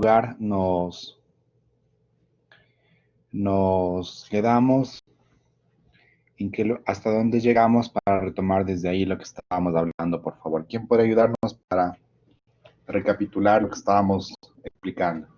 lugar nos quedamos, hasta dónde llegamos para retomar desde ahí lo que estábamos hablando, por favor. ¿Quién puede ayudarnos para recapitular lo que estábamos explicando?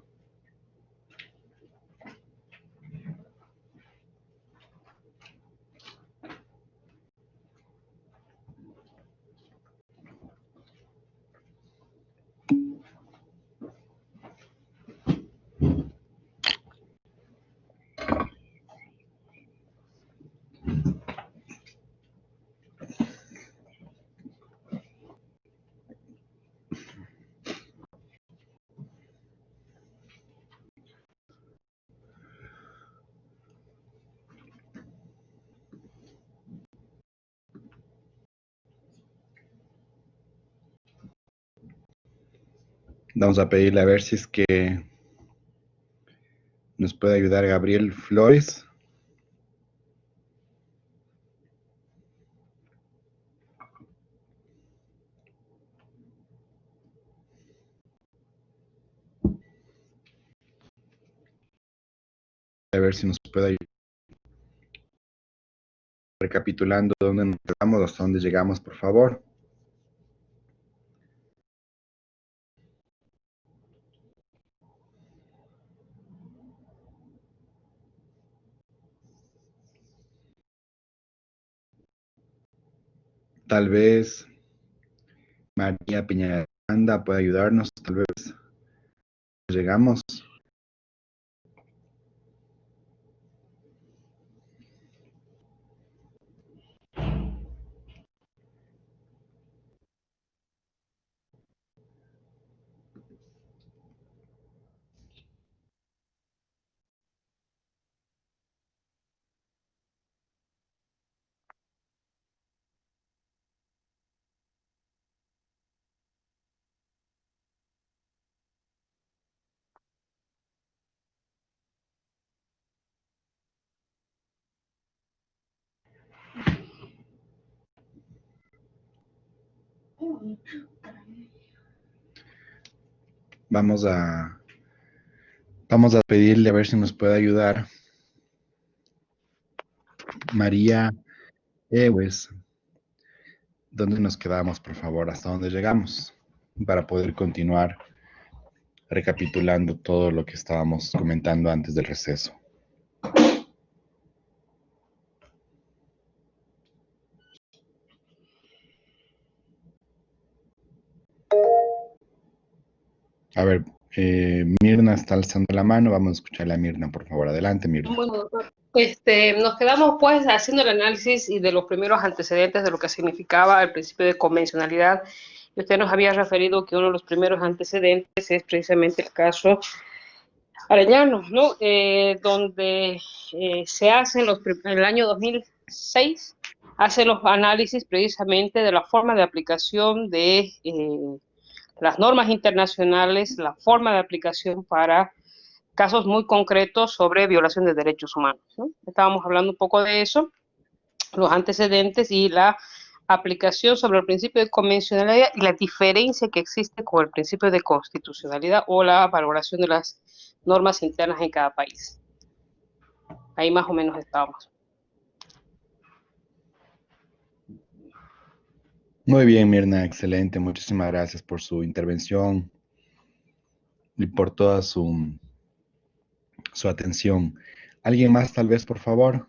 Vamos a pedirle a ver si es que nos puede ayudar Gabriel Flores. A ver si nos puede ayudar. Recapitulando dónde nos quedamos, hasta dónde llegamos, por favor. Tal vez María Peñaranda puede ayudarnos, tal vez llegamos. Vamos a pedirle a ver si nos puede ayudar María Ewes. ¿Dónde nos quedamos, por favor? ¿Hasta dónde llegamos? Para poder continuar recapitulando todo lo que estábamos comentando antes del receso. A ver, Mirna está alzando la mano. Vamos a escucharle a Mirna, por favor. Adelante, Mirna. Bueno, doctor, nos quedamos pues haciendo el análisis y de los primeros antecedentes de lo que significaba el principio de convencionalidad. Y usted nos había referido que uno de los primeros antecedentes es precisamente el caso Arellano, ¿no? Donde se hace en el año 2006, hace los análisis precisamente de la forma de aplicación de las normas internacionales, la forma de aplicación para casos muy concretos sobre violación de derechos humanos, ¿no? Estábamos hablando un poco de eso, los antecedentes y la aplicación sobre el principio de convencionalidad y la diferencia que existe con el principio de constitucionalidad o la valoración de las normas internas en cada país. Ahí más o menos estábamos. Muy bien, Mirna, excelente. Muchísimas gracias por su intervención y por toda su atención. ¿Alguien más, tal vez, por favor?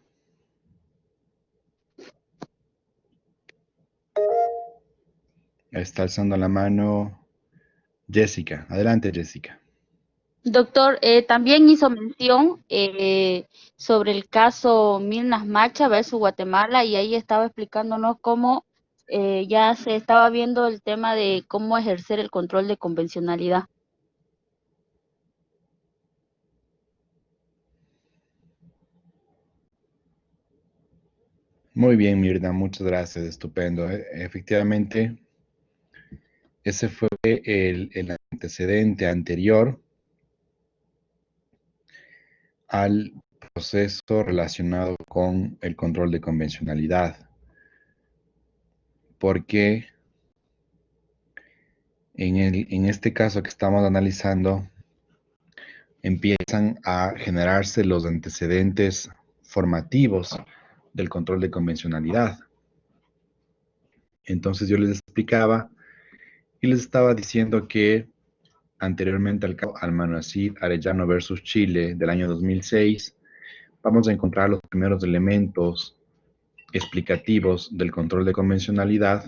Está alzando la mano Jessica. Adelante, Jessica. Doctor, también hizo mención sobre el caso Milnas Macha versus Guatemala y ahí estaba explicándonos cómo ya se estaba viendo el tema de cómo ejercer el control de convencionalidad. Muy bien, Mirna, muchas gracias, estupendo. Efectivamente, ese fue el antecedente anterior al proceso relacionado con el control de convencionalidad, porque en este caso que estamos analizando, empiezan a generarse los antecedentes formativos del control de convencionalidad. Entonces yo les explicaba y les estaba diciendo que anteriormente al caso Almanacid Arellano versus Chile del año 2006, vamos a encontrar los primeros elementos explicativos del control de convencionalidad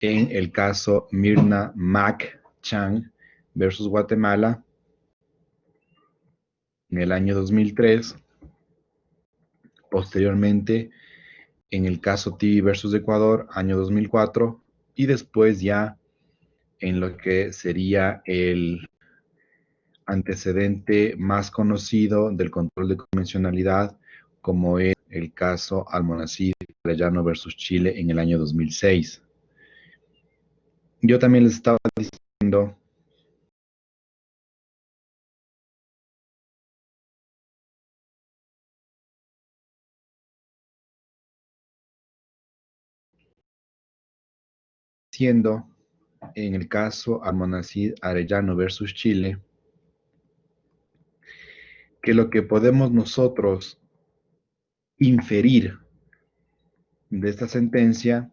en el caso Mirna Mac Chang versus Guatemala en el año 2003, posteriormente en el caso Tibi versus Ecuador, año 2004, y después ya en lo que sería el antecedente más conocido del control de convencionalidad, como es el caso Almonacid Arellano versus Chile en el año 2006. Yo también les estaba diciendo en el caso Almonacid Arellano versus Chile, que lo que podemos nosotros inferir de esta sentencia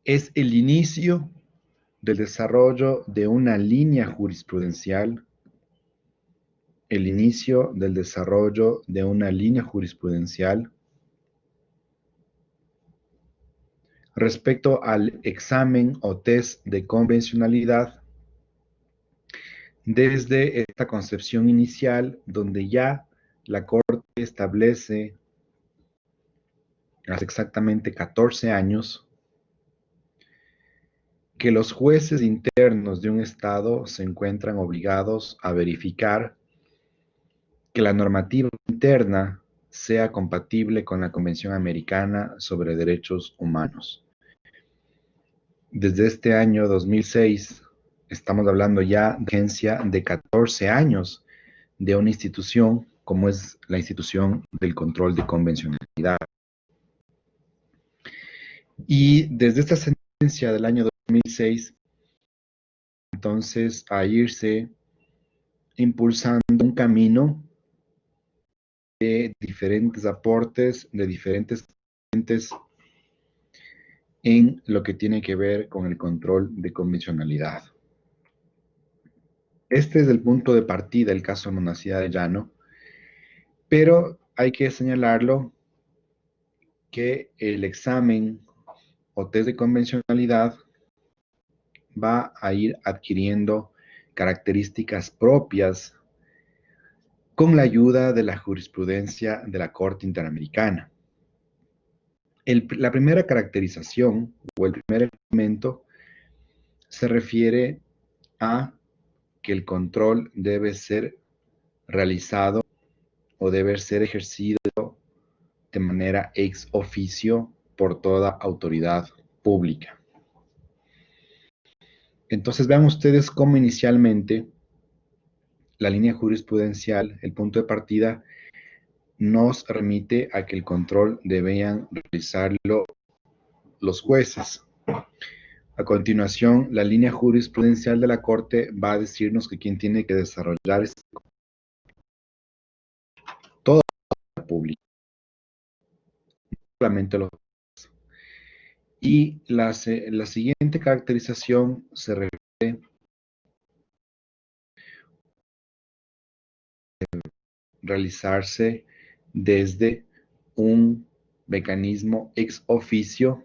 es el inicio del desarrollo de una línea jurisprudencial, el inicio del desarrollo de una línea jurisprudencial respecto al examen o test de convencionalidad desde esta concepción inicial donde ya la Corte establece hace exactamente 14 años que los jueces internos de un Estado se encuentran obligados a verificar que la normativa interna sea compatible con la Convención Americana sobre Derechos Humanos. Desde este año 2006, estamos hablando ya de vigencia de 14 años de una institución como es la institución del control de convencionalidad. Y desde esta sentencia del año 2006, entonces a irse impulsando un camino de diferentes aportes, de diferentes agentes en lo que tiene que ver con el control de convencionalidad. Este es el punto de partida del caso Almonacid Arellano, pero hay que señalarlo que el examen o test de convencionalidad va a ir adquiriendo características propias con la ayuda de la jurisprudencia de la Corte Interamericana. La primera caracterización o el primer elemento se refiere a que el control debe ser realizado o debe ser ejercido de manera ex oficio por toda autoridad pública. Entonces vean ustedes cómo inicialmente la línea jurisprudencial, el punto de partida, nos remite a que el control debían realizarlo los jueces. A continuación, la línea jurisprudencial de la Corte va a decirnos que quien tiene que desarrollar es toda la pública, no solamente los jueces. Y la siguiente caracterización se refiere a realizarse desde un mecanismo ex oficio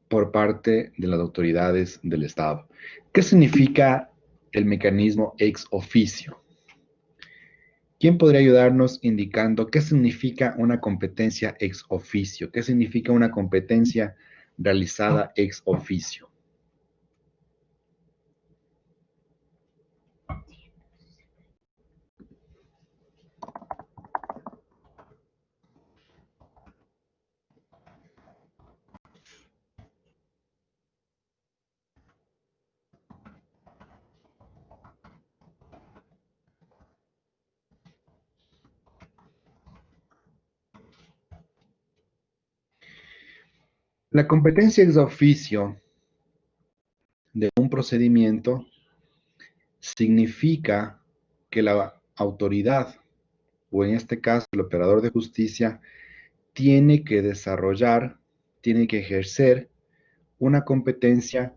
por parte de las autoridades del Estado. ¿Qué significa el mecanismo ex oficio? ¿Quién podría ayudarnos indicando qué significa una competencia ex oficio? ¿Qué significa una competencia realizada ex oficio? La competencia ex oficio de un procedimiento significa que la autoridad, o en este caso el operador de justicia, tiene que desarrollar, tiene que ejercer una competencia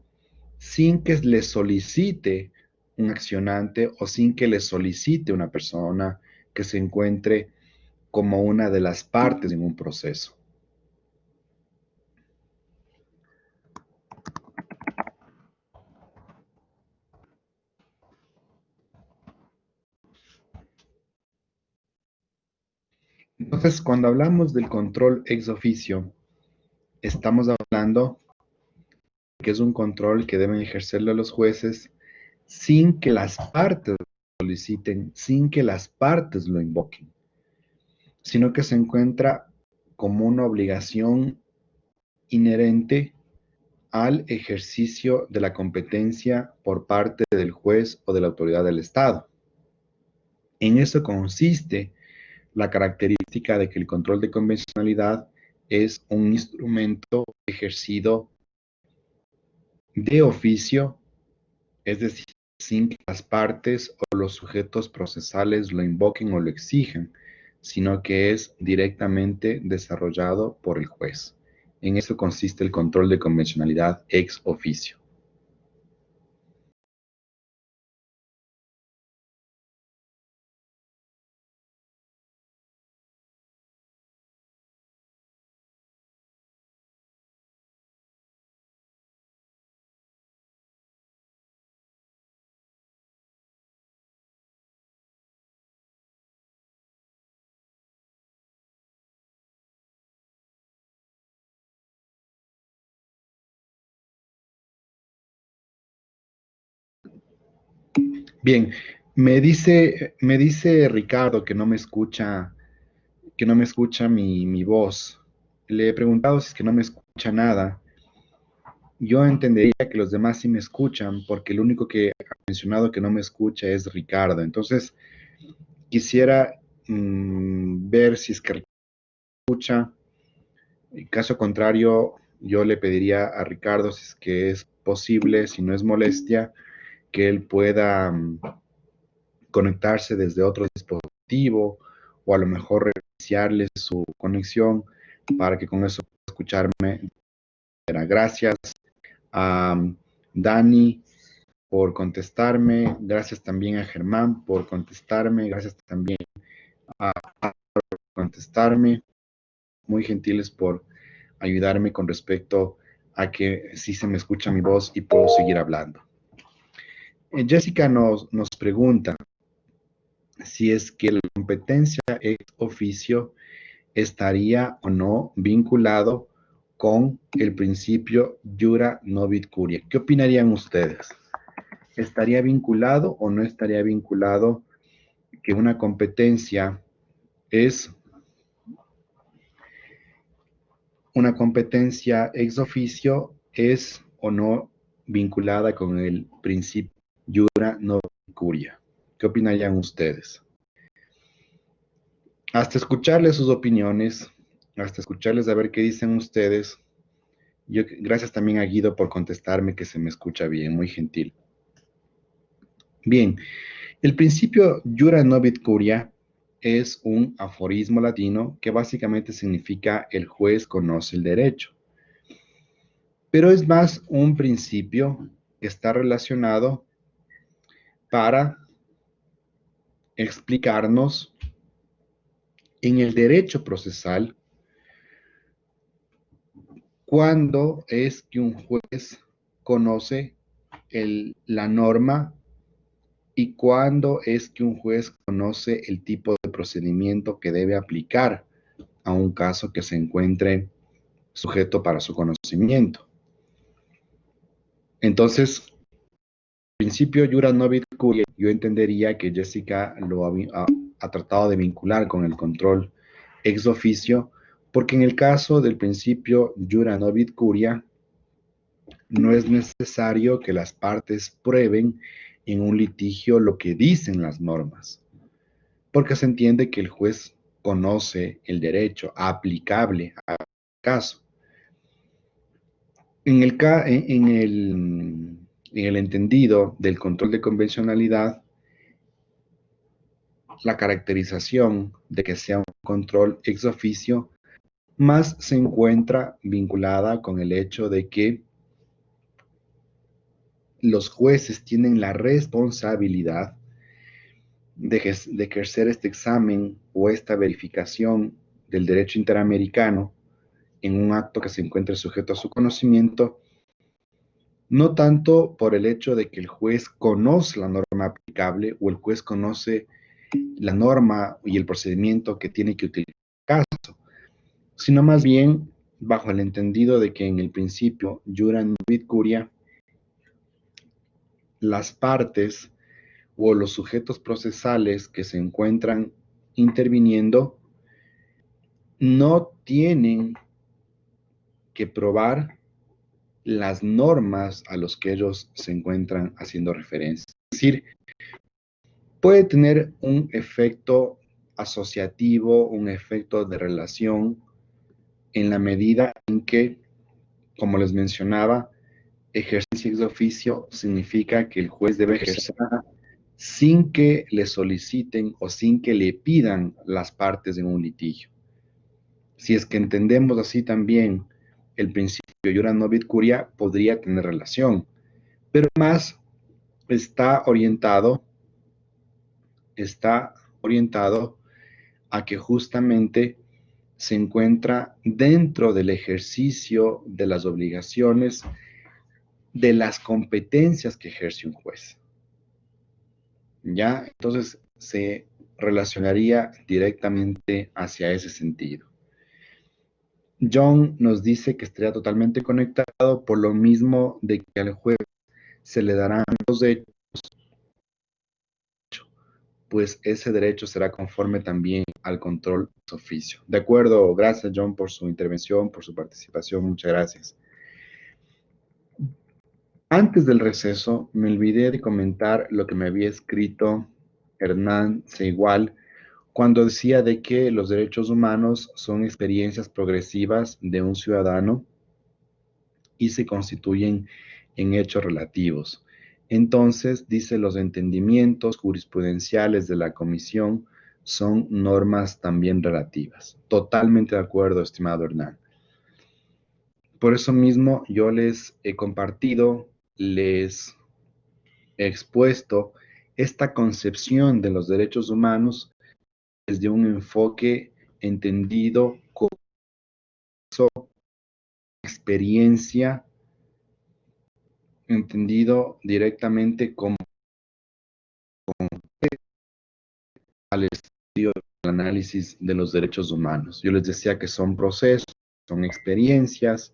sin que le solicite un accionante o sin que le solicite una persona que se encuentre como una de las partes en un proceso. Entonces, cuando hablamos del control ex oficio, estamos hablando que es un control que deben ejercerlo los jueces sin que las partes lo soliciten, sin que las partes lo invoquen, sino que se encuentra como una obligación inherente al ejercicio de la competencia por parte del juez o de la autoridad del Estado. En eso consiste la característica de que el control de convencionalidad es un instrumento ejercido de oficio, es decir, sin que las partes o los sujetos procesales lo invoquen o lo exijan, sino que es directamente desarrollado por el juez. En eso consiste el control de convencionalidad ex oficio. Bien, me dice Ricardo que no me escucha mi voz. Le he preguntado si es que no me escucha nada. Yo entendería que los demás sí me escuchan, porque el único que ha mencionado que no me escucha es Ricardo. Entonces, quisiera ver si es que Ricardo escucha. En caso contrario, yo le pediría a Ricardo, si es que es posible, si no es molestia, que él pueda conectarse desde otro dispositivo o a lo mejor reiniciarle su conexión para que con eso pueda escucharme. Gracias a Dani por contestarme, gracias también a Germán por contestarme, gracias también a por contestarme, muy gentiles por ayudarme con respecto a que sí se me escucha mi voz y puedo seguir hablando. Jessica nos pregunta si es que la competencia ex oficio estaría o no vinculado con el principio Jura Novit Curia. ¿Qué opinarían ustedes? ¿Estaría vinculado o no estaría vinculado que una competencia ex oficio es o no vinculada con el principio Jura Novit Curia? ¿Qué opinarían ustedes? Hasta escucharles sus opiniones, hasta escucharles a ver qué dicen ustedes. Gracias también a Guido por contestarme que se me escucha bien, muy gentil. Bien, el principio Jura Novit Curia es un aforismo latino que básicamente significa el juez conoce el derecho. Pero es más un principio que está relacionado para explicarnos en el derecho procesal cuándo es que un juez conoce la norma y cuándo es que un juez conoce el tipo de procedimiento que debe aplicar a un caso que se encuentre sujeto para su conocimiento. Entonces, el principio Jura Novit Curia, yo entendería que Jessica lo ha tratado de vincular con el control ex oficio, porque en el caso del principio Jura Novit Curia, no es necesario que las partes prueben en un litigio lo que dicen las normas, porque se entiende que el juez conoce el derecho aplicable al caso. En En el entendido del control de convencionalidad, la caracterización de que sea un control ex oficio más se encuentra vinculada con el hecho de que los jueces tienen la responsabilidad de ejercer este examen o esta verificación del derecho interamericano en un acto que se encuentre sujeto a su conocimiento, no tanto por el hecho de que el juez conoce la norma aplicable o el juez conoce la norma y el procedimiento que tiene que utilizar en el caso, sino más bien bajo el entendido de que en el principio Jura Novit Curia, las partes o los sujetos procesales que se encuentran interviniendo no tienen que probar las normas a los que ellos se encuentran haciendo referencia. Es decir, puede tener un efecto asociativo, un efecto de relación en la medida en que, como les mencionaba, ejercicio ex oficio significa que el juez debe ejercer sin que le soliciten o sin que le pidan las partes en un litigio. Si es que entendemos así también el principio Jura Novit Curia, podría tener relación, pero más está orientado a que justamente se encuentra dentro del ejercicio de las obligaciones de las competencias que ejerce un juez. ¿Ya? Entonces se relacionaría directamente hacia ese sentido. John nos dice que estaría totalmente conectado por lo mismo de que al juez se le darán los derechos, pues ese derecho será conforme también al control de oficio. De acuerdo, gracias John por su intervención, por su participación, muchas gracias. Antes del receso, me olvidé de comentar lo que me había escrito Hernán Seigual cuando decía de que los derechos humanos son experiencias progresivas de un ciudadano y se constituyen en hechos relativos. Entonces, dice, los entendimientos jurisprudenciales de la Comisión son normas también relativas. Totalmente de acuerdo, estimado Hernán. Por eso mismo yo les he compartido, les he expuesto esta concepción de los derechos humanos desde un enfoque entendido como experiencia, entendido directamente como al estudio del análisis de los derechos humanos. Yo les decía que son procesos, son experiencias,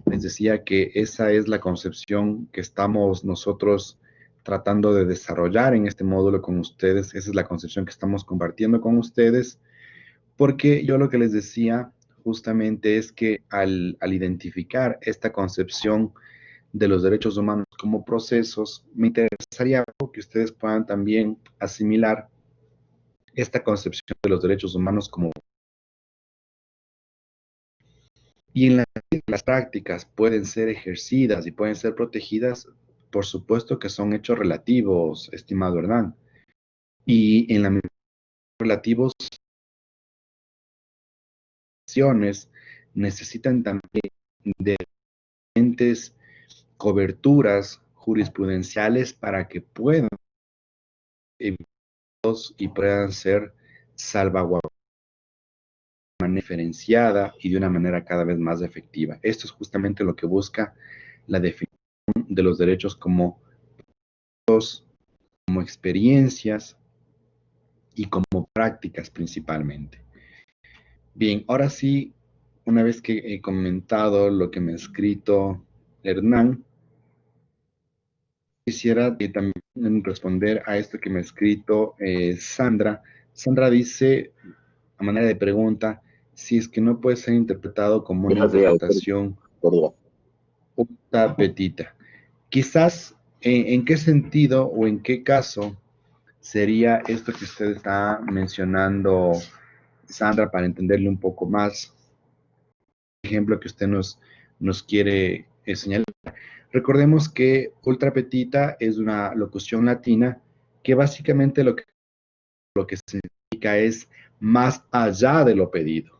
les decía que esa es la concepción que estamos nosotros tratando de desarrollar en este módulo con ustedes, esa es la concepción que estamos compartiendo con ustedes, porque yo lo que les decía justamente es que al identificar esta concepción de los derechos humanos como procesos, me interesaría que ustedes puedan también asimilar esta concepción de los derechos humanos como... Y en las prácticas pueden ser ejercidas y pueden ser protegidas, por supuesto que son hechos relativos, estimado Hernán. Y en la relativos necesitan también de diferentes coberturas jurisprudenciales para que puedan y puedan ser salvaguardados de manera diferenciada y de una manera cada vez más efectiva. Esto es justamente lo que busca la definición de los derechos como experiencias y como prácticas principalmente. Bien, ahora sí, una vez que he comentado lo que me ha escrito Hernán, quisiera también responder a esto que me ha escrito Sandra. Sandra dice, a manera de pregunta, si es que no puede ser interpretado como una interpretación petita. Quizás, ¿en qué sentido o en qué caso sería esto que usted está mencionando, Sandra, para entenderle un poco más? Ejemplo que usted nos quiere señalar. Recordemos que ultra petita es una locución latina que básicamente lo que significa es más allá de lo pedido.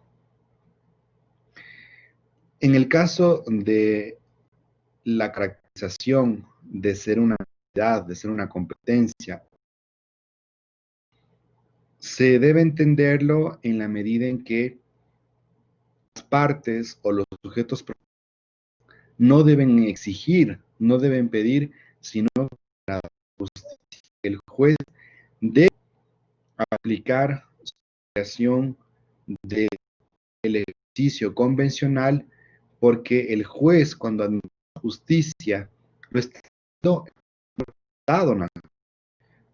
En el caso de la caracterización de ser una habilidad, de ser una competencia, se debe entenderlo en la medida en que las partes o los sujetos no deben exigir, no deben pedir, sino la justicia. El juez debe aplicar su creación del ejercicio convencional porque el juez, cuando administra justicia, lo está haciendo en el Estado nacional,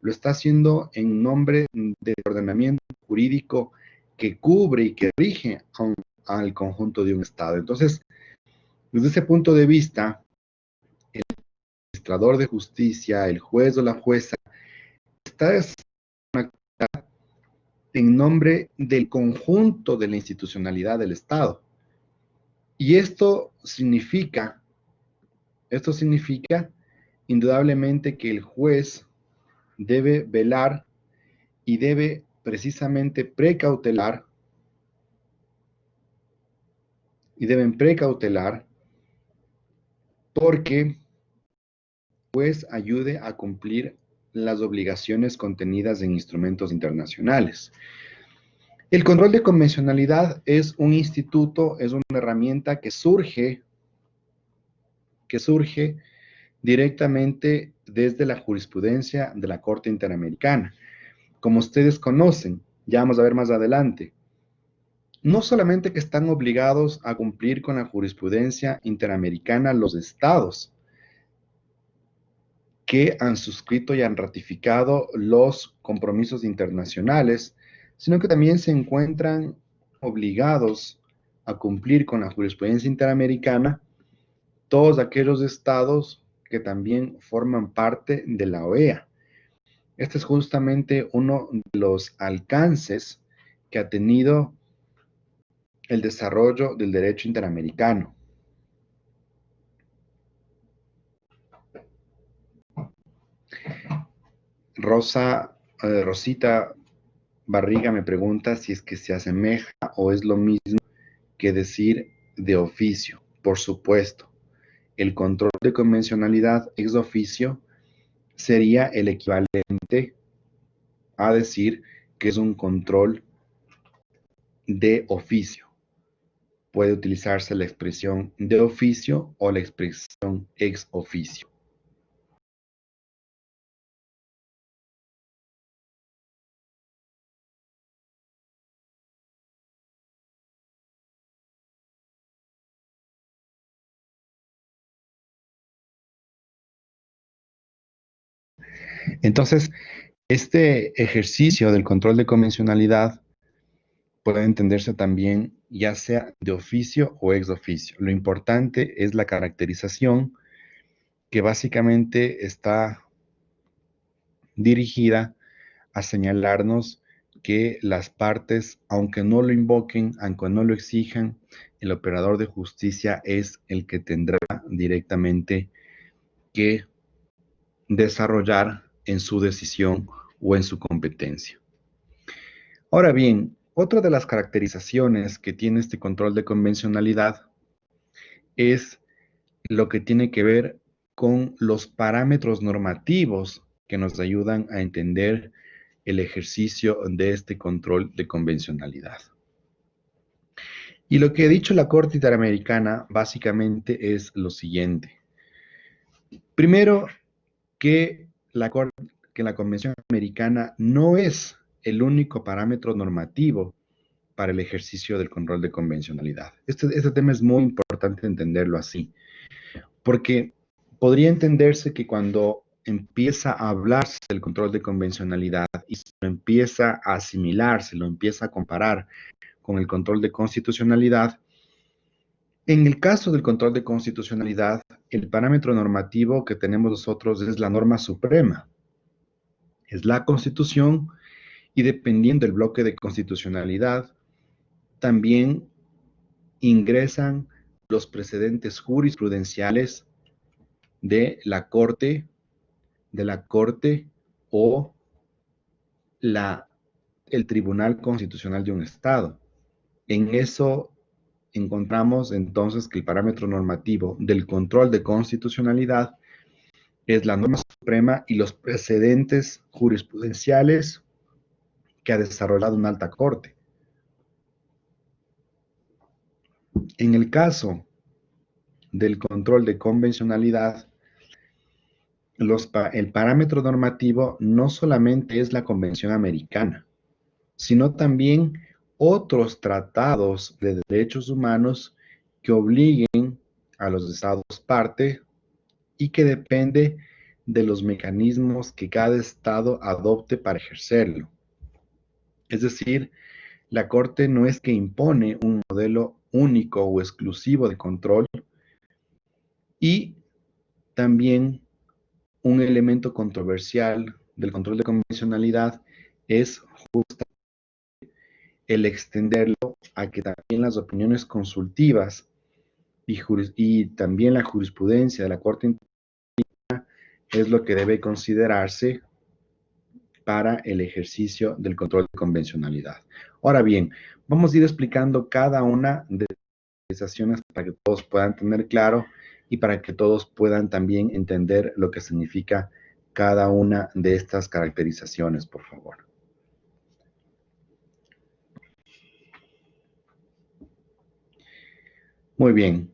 lo está haciendo en nombre del ordenamiento jurídico que cubre y que rige al conjunto de un Estado. Entonces, desde ese punto de vista, el administrador de justicia, el juez o la jueza, está en nombre del conjunto de la institucionalidad del Estado. Y esto significa indudablemente que el juez debe velar y debe precisamente precautelar, porque el juez ayude a cumplir las obligaciones contenidas en instrumentos internacionales. El control de convencionalidad es un instituto, es una herramienta que surge directamente desde la jurisprudencia de la Corte Interamericana. Como ustedes conocen, ya vamos a ver más adelante, no solamente que están obligados a cumplir con la jurisprudencia interamericana los estados que han suscrito y han ratificado los compromisos internacionales, sino que también se encuentran obligados a cumplir con la jurisprudencia interamericana todos aquellos estados que también forman parte de la OEA. Este es justamente uno de los alcances que ha tenido el desarrollo del derecho interamericano. Rosita Barriga me pregunta si es que se asemeja o es lo mismo que decir de oficio. Por supuesto, el control de convencionalidad ex oficio sería el equivalente a decir que es un control de oficio. Puede utilizarse la expresión de oficio o la expresión ex oficio. Entonces, este ejercicio del control de convencionalidad puede entenderse también ya sea de oficio o ex oficio. Lo importante es la caracterización que básicamente está dirigida a señalarnos que las partes, aunque no lo invoquen, aunque no lo exijan, el operador de justicia es el que tendrá directamente que desarrollar en su decisión o en su competencia. Ahora bien, otra de las caracterizaciones que tiene este control de convencionalidad es lo que tiene que ver con los parámetros normativos que nos ayudan a entender el ejercicio de este control de convencionalidad. Y lo que ha dicho la Corte Interamericana básicamente es lo siguiente. Primero, que la Convención Americana no es el único parámetro normativo para el ejercicio del control de convencionalidad. Este tema es muy importante entenderlo así, porque podría entenderse que cuando empieza a hablarse del control de convencionalidad y se lo empieza a asimilar, se lo empieza a comparar con el control de constitucionalidad, en el caso del control de constitucionalidad, el parámetro normativo que tenemos nosotros es la norma suprema, es la Constitución, y dependiendo del bloque de constitucionalidad, también ingresan los precedentes jurisprudenciales de la Corte, o el Tribunal Constitucional de un Estado. En eso encontramos entonces que el parámetro normativo del control de constitucionalidad es la norma suprema y los precedentes jurisprudenciales que ha desarrollado una alta corte. En el caso del control de convencionalidad, el parámetro normativo no solamente es la Convención Americana, sino también otros tratados de derechos humanos que obliguen a los estados parte y que depende de los mecanismos que cada estado adopte para ejercerlo. Es decir, la Corte no es que impone un modelo único o exclusivo de control, y también un elemento controversial del control de convencionalidad es justamente el extenderlo a que también las opiniones consultivas y también la jurisprudencia de la Corte Interamericana es lo que debe considerarse para el ejercicio del control de convencionalidad. Ahora bien, vamos a ir explicando cada una de las organizaciones para que todos puedan tener claro y para que todos puedan también entender lo que significa cada una de estas caracterizaciones, por favor. Muy bien.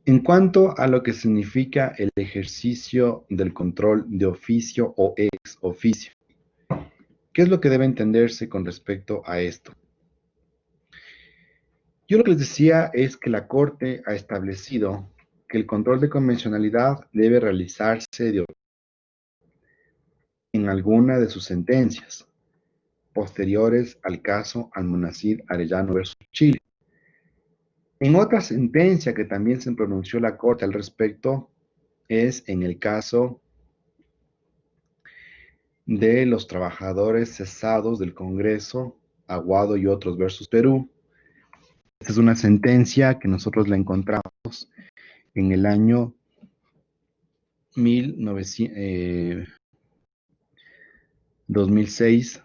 En cuanto a lo que significa el ejercicio del control de oficio o ex oficio, ¿qué es lo que debe entenderse con respecto a esto? Yo lo que les decía es que la Corte ha establecido que el control de convencionalidad debe realizarse en alguna de sus sentencias posteriores al caso Almonacid Arellano versus Chile. En otra sentencia que también se pronunció la Corte al respecto es en el caso de los trabajadores cesados del Congreso, Aguado y otros versus Perú. Esta es una sentencia que nosotros la encontramos en el año 2006,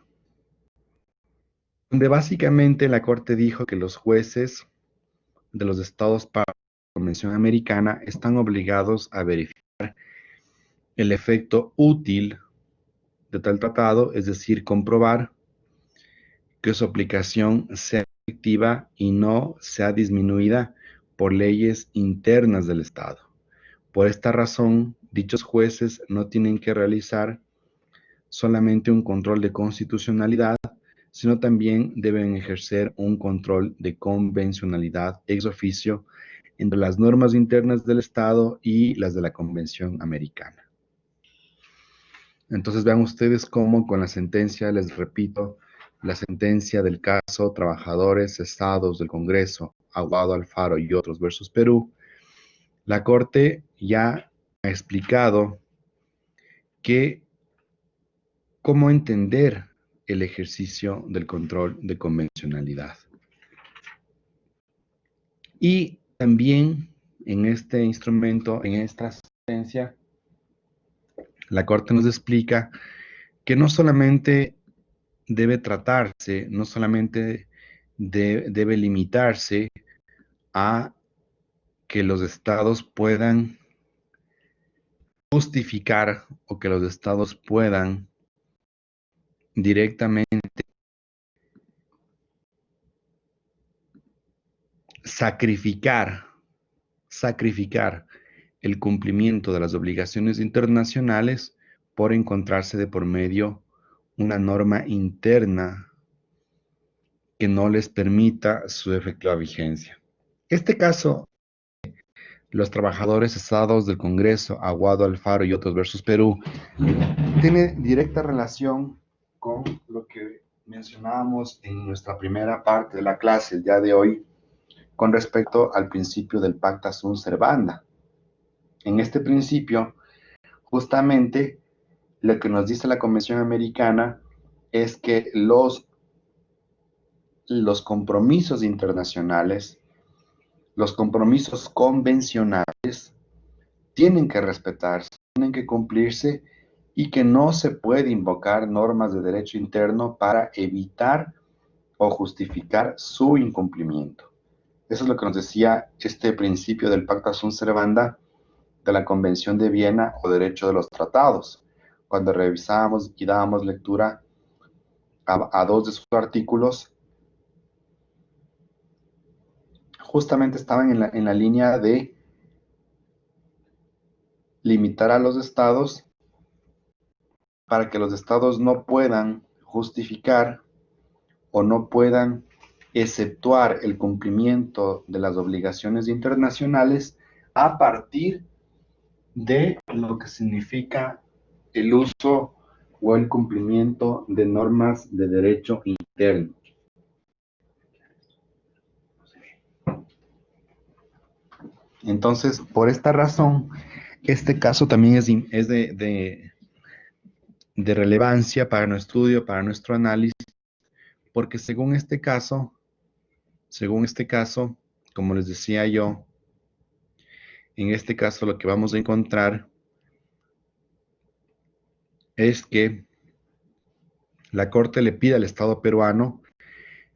donde básicamente la Corte dijo que los jueces de los estados para la Convención Americana están obligados a verificar el efecto útil de tal tratado, es decir, comprobar que su aplicación sea efectiva y no sea disminuida por leyes internas del Estado. Por esta razón, dichos jueces no tienen que realizar solamente un control de constitucionalidad, sino también deben ejercer un control de convencionalidad ex oficio entre las normas internas del Estado y las de la Convención Americana. Entonces vean ustedes cómo con la sentencia, les repito, la sentencia del caso Trabajadores Cesados del Congreso, Aguado, Alfaro y otros versus Perú, la Corte ya ha explicado cómo entender el ejercicio del control de convencionalidad. Y también en este instrumento, en esta sentencia, la Corte nos explica que no solamente debe tratarse, no solamente debe limitarse a que los estados puedan justificar o que los estados puedan directamente sacrificar el cumplimiento de las obligaciones internacionales por encontrarse de por medio una norma interna que no les permita su efectiva vigencia. Este caso, los trabajadores cesados del Congreso, Aguado, Alfaro y otros versus Perú, tiene directa relación con lo que mencionábamos en nuestra primera parte de la clase el día de hoy, con respecto al principio del pacta sunt servanda. En este principio, justamente, lo que nos dice la Convención Americana es que los compromisos internacionales, los compromisos convencionales, tienen que respetarse, tienen que cumplirse y que no se puede invocar normas de derecho interno para evitar o justificar su incumplimiento. Eso es lo que nos decía este principio del Pacta Sunt Servanda de la Convención de Viena o Derecho de los Tratados. Cuando revisábamos y dábamos lectura a dos de sus artículos, justamente estaban en la línea de limitar a los estados para que los estados no puedan justificar o no puedan exceptuar el cumplimiento de las obligaciones internacionales a partir de lo que significa el uso o el cumplimiento de normas de derecho interno. Entonces, por esta razón, este caso también es de relevancia para nuestro estudio, para nuestro análisis, porque según este caso, como les decía yo, en este caso lo que vamos a encontrar es que la Corte le pide al Estado peruano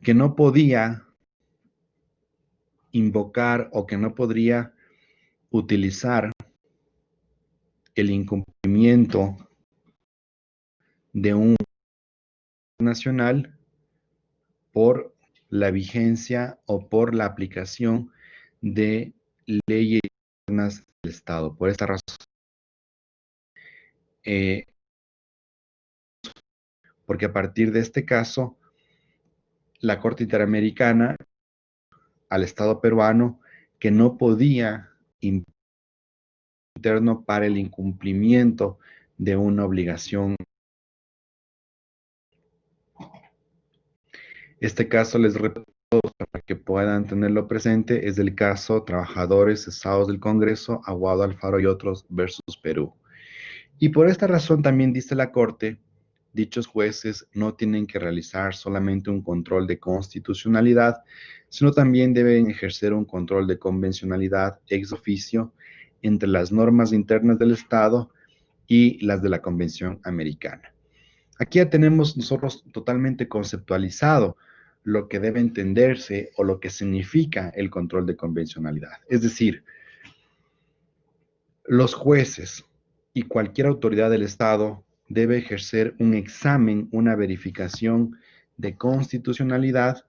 que no podía invocar o que no podría utilizar el incumplimiento de un nacional por la vigencia o por la aplicación de leyes internas del Estado. Por esta razón, porque a partir de este caso, la Corte Interamericana al Estado peruano que no podía interno para el incumplimiento de una obligación. Este caso, les repito, para que puedan tenerlo presente, es el caso Trabajadores Cesados del Congreso, Aguado Alfaro y otros versus Perú. Y por esta razón también dice la Corte, dichos jueces no tienen que realizar solamente un control de constitucionalidad, sino también deben ejercer un control de convencionalidad ex oficio entre las normas internas del Estado y las de la Convención Americana. Aquí ya tenemos nosotros totalmente conceptualizado lo que debe entenderse o lo que significa el control de convencionalidad. Es decir, los jueces y cualquier autoridad del Estado debe ejercer un examen, una verificación de constitucionalidad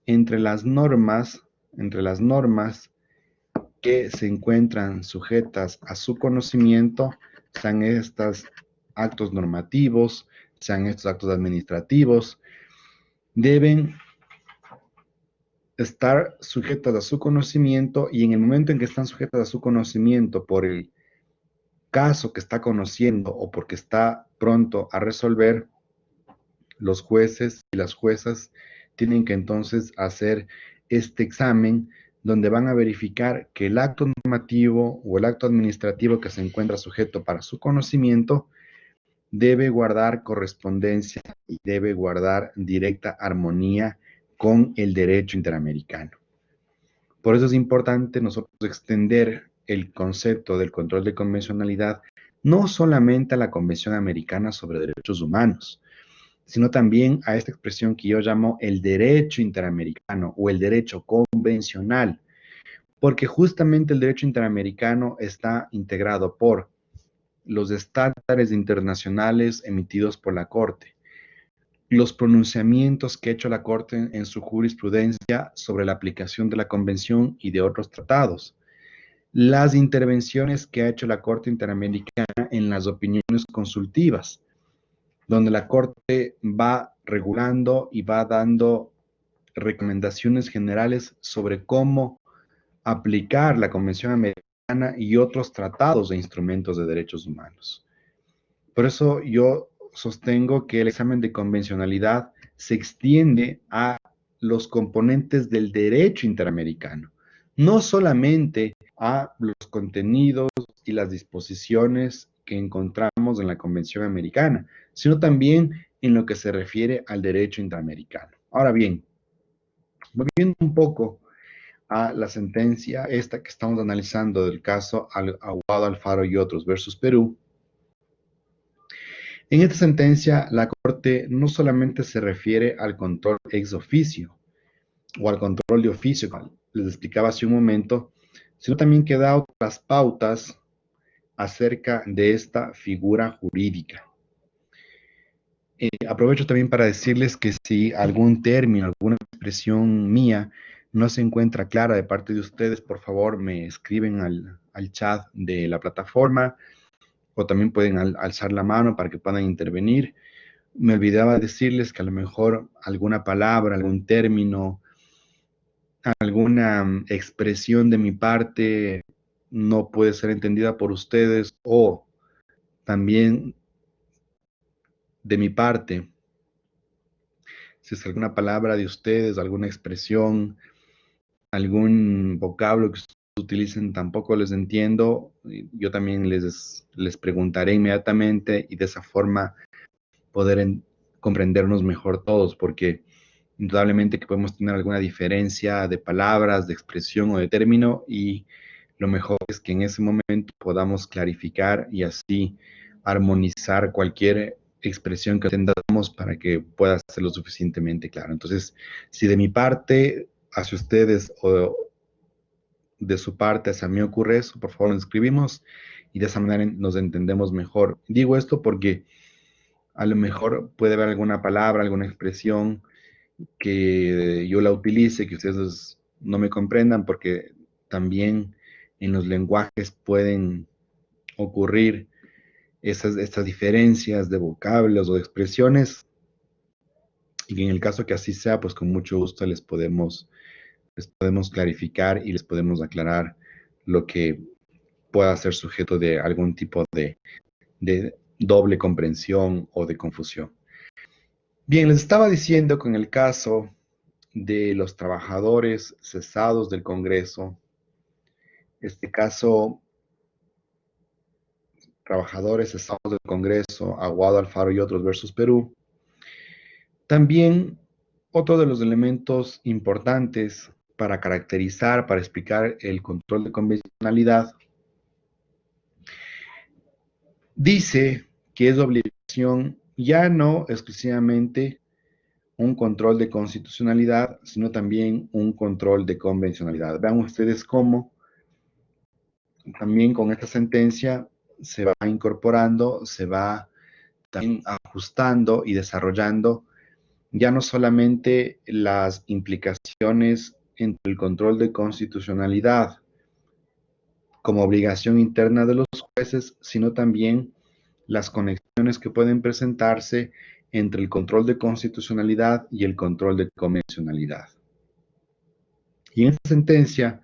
entre las normas que se encuentran sujetas a su conocimiento, sean estos actos normativos, sean estos actos administrativos, deben estar sujetas a su conocimiento y en el momento en que están sujetas a su conocimiento por el caso que está conociendo o porque está pronto a resolver, los jueces y las juezas tienen que entonces hacer este examen donde van a verificar que el acto normativo o el acto administrativo que se encuentra sujeto para su conocimiento debe guardar correspondencia y debe guardar directa armonía con el derecho interamericano. Por eso es importante nosotros extender el concepto del control de convencionalidad no solamente a la Convención Americana sobre Derechos Humanos, sino también a esta expresión que yo llamo el derecho interamericano o el derecho convencional, porque justamente el derecho interamericano está integrado por los estándares internacionales emitidos por la Corte, los pronunciamientos que ha hecho la Corte en su jurisprudencia sobre la aplicación de la Convención y de otros tratados, las intervenciones que ha hecho la Corte Interamericana en las opiniones consultivas, donde la Corte va regulando y va dando recomendaciones generales sobre cómo aplicar la Convención Americana y otros tratados e instrumentos de derechos humanos. Por eso yo sostengo que el examen de convencionalidad se extiende a los componentes del derecho interamericano, no solamente a los contenidos y las disposiciones que encontramos en la Convención Americana, sino también en lo que se refiere al derecho interamericano. Ahora bien, volviendo un poco a la sentencia esta que estamos analizando del caso Aguado, Alfaro y otros versus Perú. En esta sentencia, la Corte no solamente se refiere al control ex oficio o al control de oficio, como les explicaba hace un momento, sino también que da otras pautas acerca de esta figura jurídica. Aprovecho también para decirles que si algún término, alguna expresión mía no se encuentra clara de parte de ustedes, por favor me escriben al chat de la plataforma o también pueden alzar la mano para que puedan intervenir. Me olvidaba decirles que a lo mejor alguna palabra, algún término, alguna expresión de mi parte no puede ser entendida por ustedes o también de mi parte, si es alguna palabra de ustedes, alguna expresión, algún vocablo que utilicen tampoco les entiendo, yo también les preguntaré inmediatamente y de esa forma poder comprendernos mejor todos, porque indudablemente que podemos tener alguna diferencia de palabras, de expresión o de término y lo mejor es que en ese momento podamos clarificar y así armonizar cualquier expresión que tengamos para que pueda ser lo suficientemente claro. Entonces, si de mi parte hacia ustedes o de su parte hacia mí ocurre eso, por favor nos escribimos y de esa manera nos entendemos mejor. Digo esto porque a lo mejor puede haber alguna palabra, alguna expresión que yo la utilice, que ustedes no me comprendan, porque también en los lenguajes pueden ocurrir estas diferencias de vocablos o de expresiones, y en el caso que así sea, pues con mucho gusto les podemos clarificar y les podemos aclarar lo que pueda ser sujeto de algún tipo de doble comprensión o de confusión. Bien, les estaba diciendo con el caso de los trabajadores cesados del Congreso, este caso, trabajadores cesados del Congreso, Aguado, Alfaro y otros versus Perú, también otro de los elementos importantes para caracterizar, para explicar el control de convencionalidad, dice que es obligación ya no exclusivamente un control de constitucionalidad, sino también un control de convencionalidad. Vean ustedes cómo también con esta sentencia se va incorporando, se va también ajustando y desarrollando ya no solamente las implicaciones entre el control de constitucionalidad como obligación interna de los jueces, sino también las conexiones que pueden presentarse entre el control de constitucionalidad y el control de convencionalidad. Y en esta sentencia,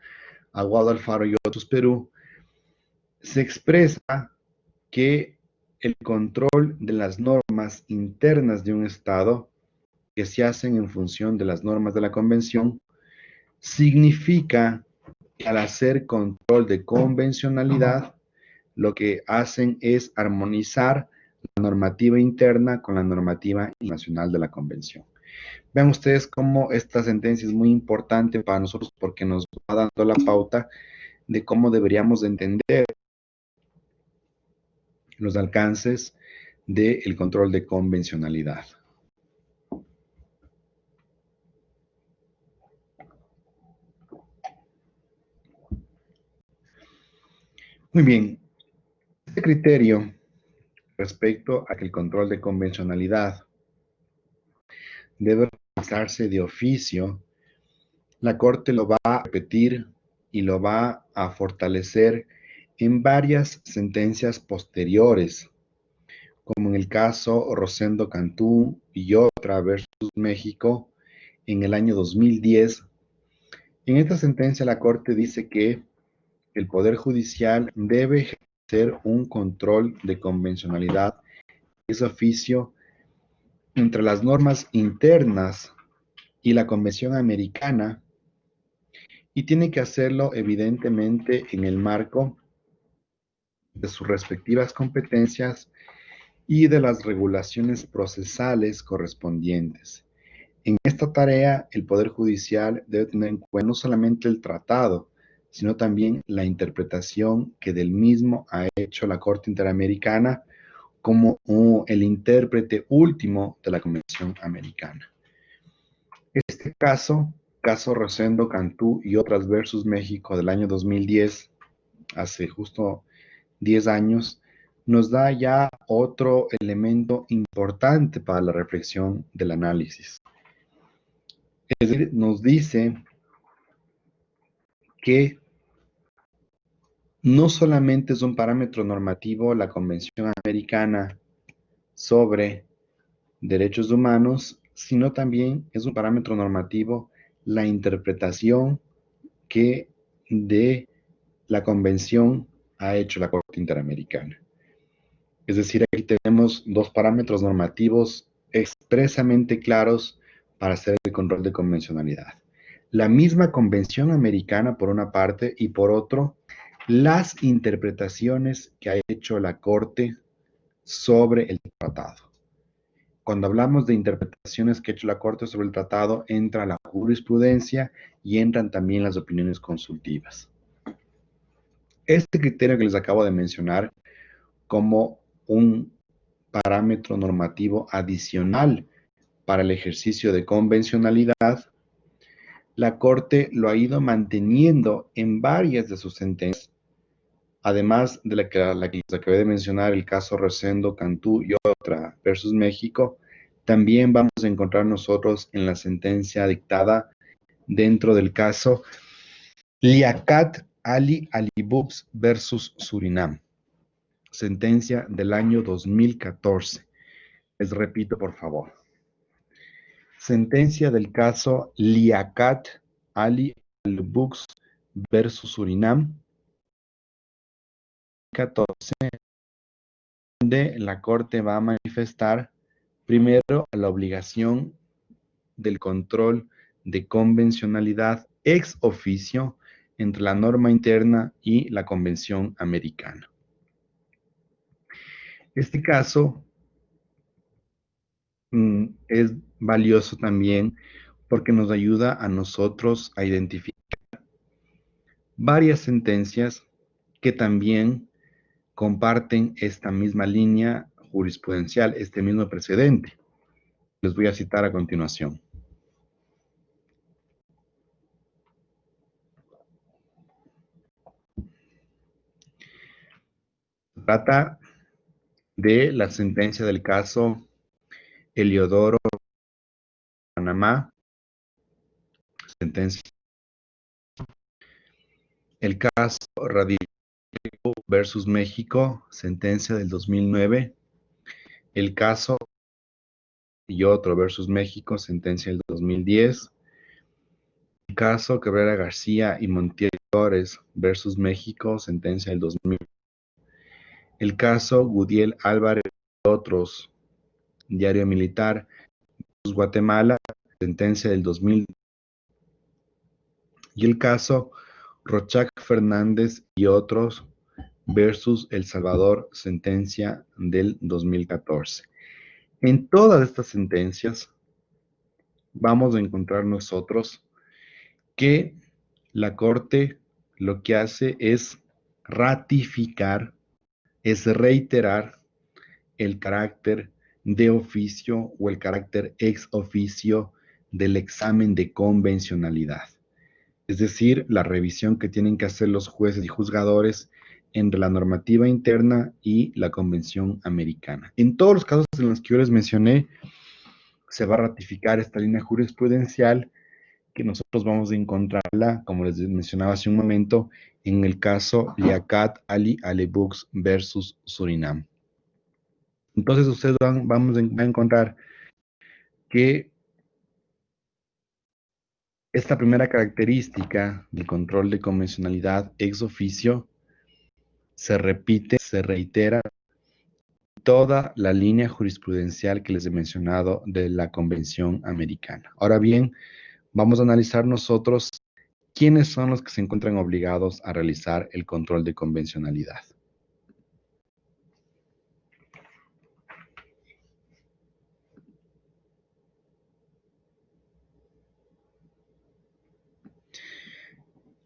Aguado, Alfaro y otros Perú, se expresa que el control de las normas internas de un Estado que se hacen en función de las normas de la Convención significa que al hacer control de convencionalidad, lo que hacen es armonizar la normativa interna con la normativa internacional de la Convención. Vean ustedes cómo esta sentencia es muy importante para nosotros porque nos va dando la pauta de cómo deberíamos entender los alcances del control de convencionalidad. Muy bien, este criterio respecto a que el control de convencionalidad debe realizarse de oficio, la Corte lo va a repetir y lo va a fortalecer en varias sentencias posteriores, como en el caso Rosendo Cantú y otra versus México en el año 2010. En esta sentencia la Corte dice que el Poder Judicial debe ejercer un control de convencionalidad, es oficio, entre las normas internas y la Convención Americana, y tiene que hacerlo evidentemente en el marco de sus respectivas competencias y de las regulaciones procesales correspondientes. En esta tarea, el Poder Judicial debe tener en cuenta no solamente el tratado, sino también la interpretación que del mismo ha hecho la Corte Interamericana como el intérprete último de la Convención Americana. Este caso Rosendo Cantú y otras versus México del año 2010, hace justo 10 años, nos da ya otro elemento importante para la reflexión del análisis. Es decir, nos dice que no solamente es un parámetro normativo la Convención Americana sobre derechos humanos, sino también es un parámetro normativo la interpretación que de la Convención ha hecho la Corte Interamericana. Es decir, aquí tenemos dos parámetros normativos expresamente claros para hacer el control de convencionalidad. La misma Convención Americana por una parte y por otro, las interpretaciones que ha hecho la Corte sobre el tratado. Cuando hablamos de interpretaciones que ha hecho la Corte sobre el tratado, entra la jurisprudencia y entran también las opiniones consultivas. Este criterio que les acabo de mencionar como un parámetro normativo adicional para el ejercicio de convencionalidad, la Corte lo ha ido manteniendo en varias de sus sentencias, además de la que les acabé de mencionar, el caso Rosendo Cantú y otra versus México. También vamos a encontrar nosotros en la sentencia dictada dentro del caso Liaquat Ali Alibux versus Surinam, sentencia del año 2014. Les repito, por favor. Sentencia del caso Liaquat Ali Alibux versus Surinam, 14, donde la Corte va a manifestar primero la obligación del control de convencionalidad ex oficio entre la norma interna y la Convención Americana. Este caso es valioso también porque nos ayuda a nosotros a identificar varias sentencias que también comparten esta misma línea jurisprudencial, este mismo precedente. Les voy a citar a continuación. Se trata de la sentencia del caso Eliodoro Panamá, sentencia. El caso Radillo versus México, sentencia del 2009. El caso y otro versus México, sentencia del 2010. El caso Cabrera García y Montiel Flores versus México, sentencia del 2000. El caso Gudiel Álvarez y otros, Diario Militar versus Guatemala, sentencia del 2000. Y el caso Rochac Fernández y otros versus El Salvador, sentencia del 2014. En todas estas sentencias vamos a encontrar nosotros que la Corte lo que hace es ratificar, es reiterar el carácter de oficio o el carácter ex oficio del examen de convencionalidad. Es decir, la revisión que tienen que hacer los jueces y juzgadores entre la normativa interna y la Convención Americana. En todos los casos en los que yo les mencioné, se va a ratificar esta línea jurisprudencial que nosotros vamos a encontrarla, como les mencionaba hace un momento, en el caso Liaquat Ali Alibux versus Surinam. Entonces ustedes van a encontrar que esta primera característica del control de convencionalidad ex oficio se repite, se reitera toda la línea jurisprudencial que les he mencionado de la Convención Americana. Ahora bien, vamos a analizar nosotros quiénes son los que se encuentran obligados a realizar el control de convencionalidad.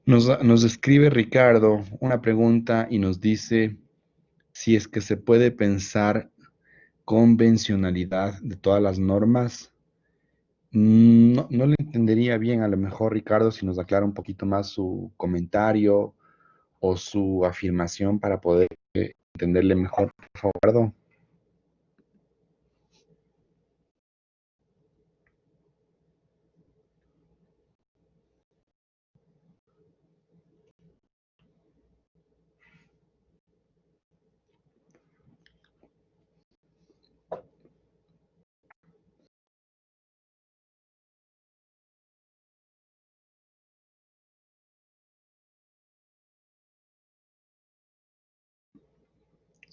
Nos escribe Ricardo una pregunta y nos dice si es que se puede pensar convencionalidad de todas las normas. No, no le entendería bien, a lo mejor Ricardo, si nos aclara un poquito más su comentario o su afirmación para poder entenderle mejor, por favor. Ricardo.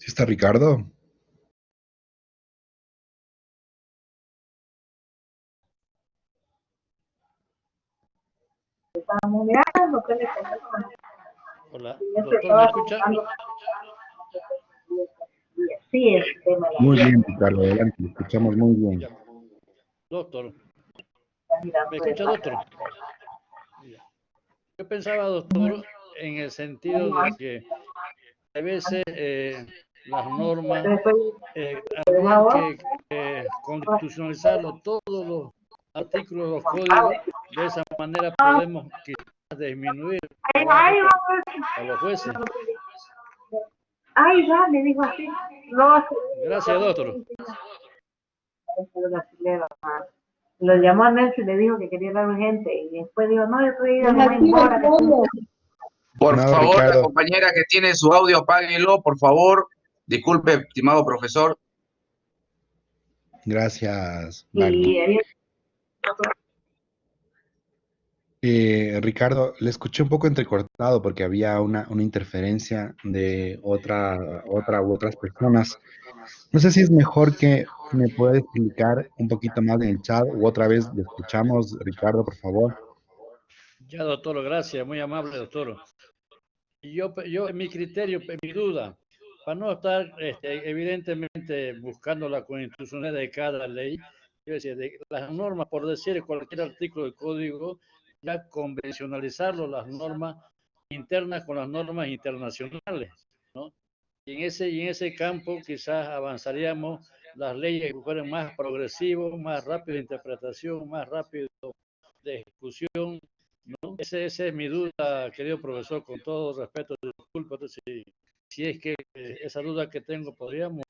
¿Sí está Ricardo? Hola, doctor, ¿me escucha? Muy bien, Ricardo, adelante, lo escuchamos muy bien. Ya, doctor, ¿me escucha, doctor? Ya. Yo pensaba, doctor, en el sentido de que a veces las normas habrían que constitucionalizarlo, todos los artículos, los códigos, de esa manera podemos quizás disminuir el trabajo para los jueces. Ay, ya, me dijo así. No, Gracias, doctor. lo llamó a Nelson y le dijo que quería hablar urgente. Y después dijo, no, yo estoy de momento ahora. Por Estimado favor, la Ricardo, compañera que tiene su audio, apáguelo, por favor. Disculpe, estimado profesor. gracias, Magdi. Y ahí Ricardo, le escuché un poco entrecortado porque había una interferencia de otra u otras personas. No sé si es mejor que me pueda explicar un poquito más en el chat o otra vez le escuchamos, Ricardo, por favor. Ya, doctor, gracias, muy amable, doctor. Yo, mi criterio, mi duda, para no estar evidentemente buscando la constitucionalidad de cada ley, quiero decir, de las normas, por decir cualquier artículo del código, ya convencionalizarlo, las normas internas con las normas internacionales, ¿no? Y en ese campo quizás avanzaríamos las leyes que fueran más progresivos, más rápido de interpretación, más rápido de ejecución, ¿no? Esa es mi duda, querido profesor, con todo respeto, disculpa si es que esa duda que tengo podríamos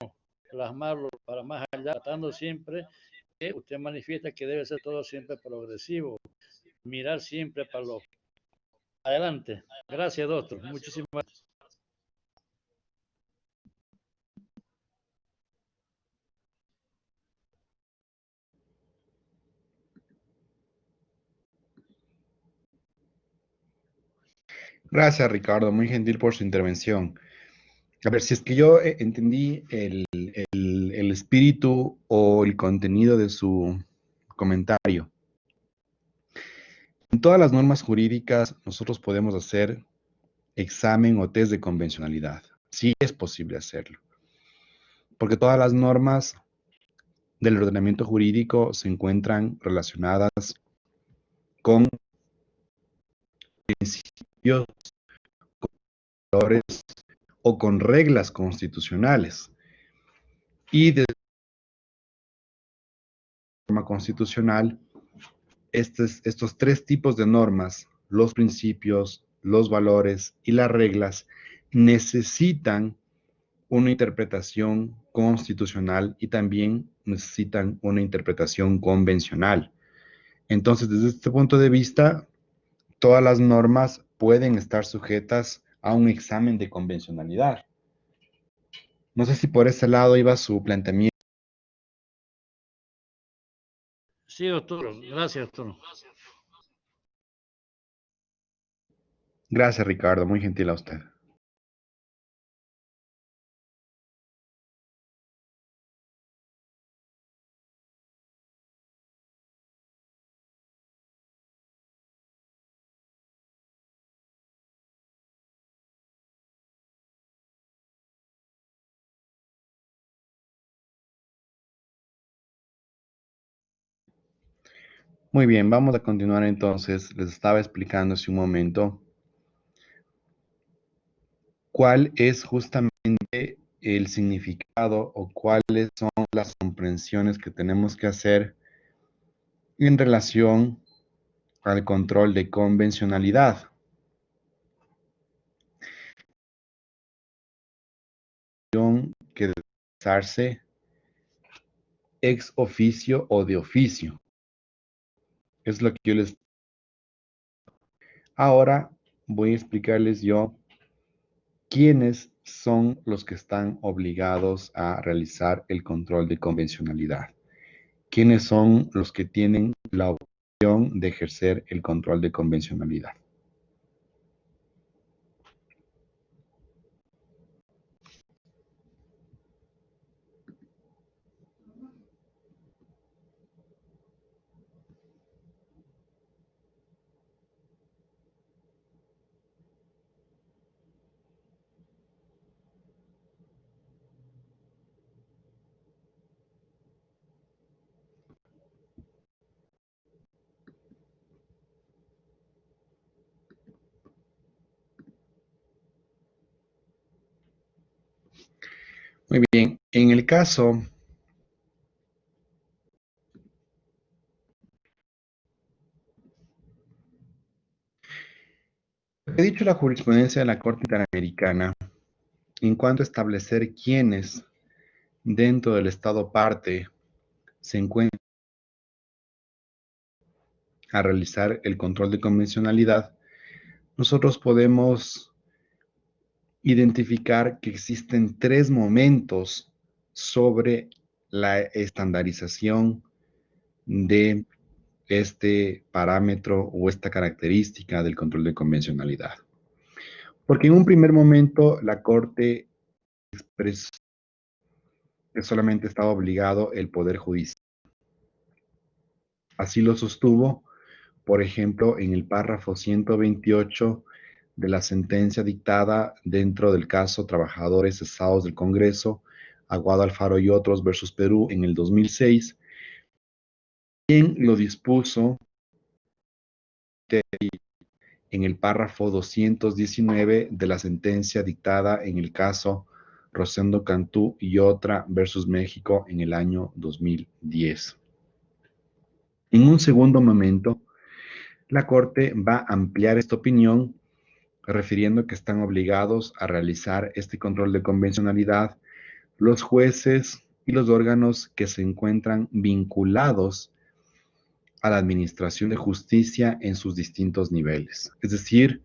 plasmarlo para más allá, tratando siempre que usted manifiesta que debe ser todo siempre progresivo, mirar siempre para lo adelante. Gracias, doctor. Muchísimas gracias. Gracias, Ricardo, muy gentil por su intervención. A ver, si es que yo entendí el espíritu o el contenido de su comentario. En todas las normas jurídicas nosotros podemos hacer examen o test de convencionalidad. Sí es posible hacerlo, porque todas las normas del ordenamiento jurídico se encuentran relacionadas con principios, valores o con reglas constitucionales. Y de forma constitucional, estos tres tipos de normas, los principios, los valores y las reglas, necesitan una interpretación constitucional y también necesitan una interpretación convencional. Entonces, desde este punto de vista, todas las normas pueden estar sujetas a un examen de convencionalidad. No sé si por ese lado iba su planteamiento. Sí, doctor. Gracias, doctor. Gracias, Ricardo, muy gentil a usted. Muy bien, vamos a continuar entonces. Les estaba explicando hace un momento cuál es justamente el significado o cuáles son las comprensiones que tenemos que hacer en relación al control de convencionalidad. Que debe realizarse ex oficio o de oficio. Es lo que yo les... Ahora voy a explicarles yo quiénes son los que están obligados a realizar el control de convencionalidad. ¿Quiénes son los que tienen la opción de ejercer el control de convencionalidad? Muy bien, en el caso he dicho la jurisprudencia de la Corte Interamericana en cuanto a establecer quiénes dentro del Estado parte se encuentran a realizar el control de convencionalidad, nosotros podemos identificar que existen tres momentos sobre la estandarización de este parámetro o esta característica del control de convencionalidad. Porque en un primer momento la Corte expresó que solamente estaba obligado el Poder Judicial. Así lo sostuvo, por ejemplo, en el párrafo 128 de la sentencia dictada dentro del caso Trabajadores Cesados del Congreso, Aguado Alfaro y otros versus Perú en el 2006, quien lo dispuso en el párrafo 219 de la sentencia dictada en el caso Rosendo Cantú y otra versus México en el año 2010. En un segundo momento, la Corte va a ampliar esta opinión refiriendo que están obligados a realizar este control de convencionalidad los jueces y los órganos que se encuentran vinculados a la administración de justicia en sus distintos niveles. Es decir,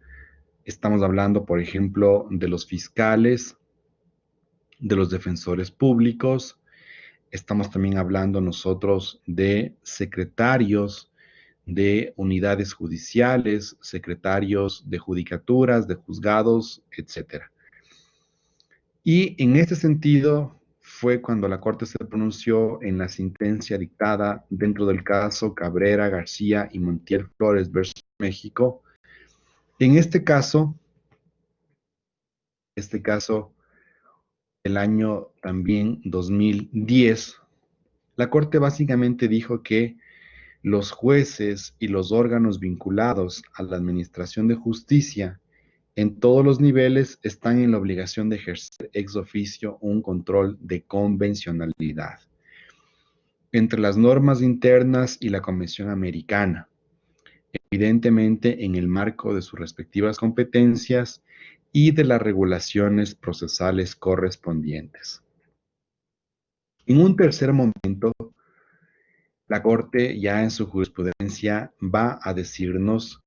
estamos hablando, por ejemplo, de los fiscales, de los defensores públicos, estamos también hablando nosotros de secretarios de unidades judiciales, secretarios de judicaturas, de juzgados, etc. Y en este sentido fue cuando la Corte se pronunció en la sentencia dictada dentro del caso Cabrera, García y Montiel Flores versus México. En este caso, el año también 2010, la Corte básicamente dijo que los jueces y los órganos vinculados a la administración de justicia en todos los niveles están en la obligación de ejercer ex oficio un control de convencionalidad entre las normas internas y la Convención Americana, evidentemente en el marco de sus respectivas competencias y de las regulaciones procesales correspondientes. En un tercer momento, la Corte ya en su jurisprudencia va a decirnos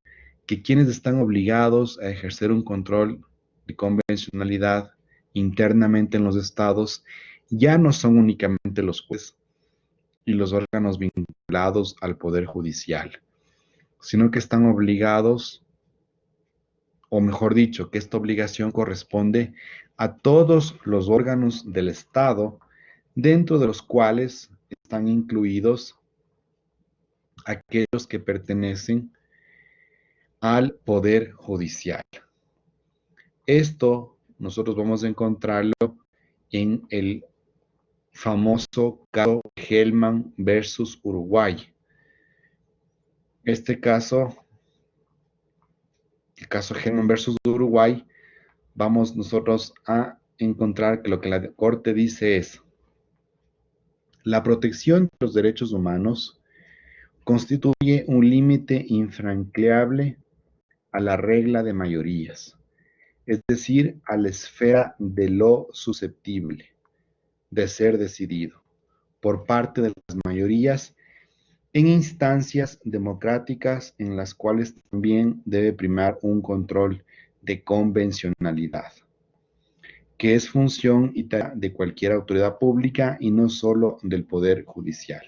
que quienes están obligados a ejercer un control de convencionalidad internamente en los estados ya no son únicamente los jueces y los órganos vinculados al Poder Judicial, sino que están obligados, o mejor dicho, que esta obligación corresponde a todos los órganos del Estado, dentro de los cuales están incluidos aquellos que pertenecen al Poder Judicial. Esto nosotros vamos a encontrarlo en el famoso caso Hellman versus Uruguay. Este caso, el caso Hellman versus Uruguay, vamos nosotros a encontrar que lo que la Corte dice es: la protección de los derechos humanos constituye un límite infranqueable a la regla de mayorías, es decir, a la esfera de lo susceptible de ser decidido por parte de las mayorías en instancias democráticas en las cuales también debe primar un control de convencionalidad, que es función y tarea de cualquier autoridad pública y no solo del Poder Judicial.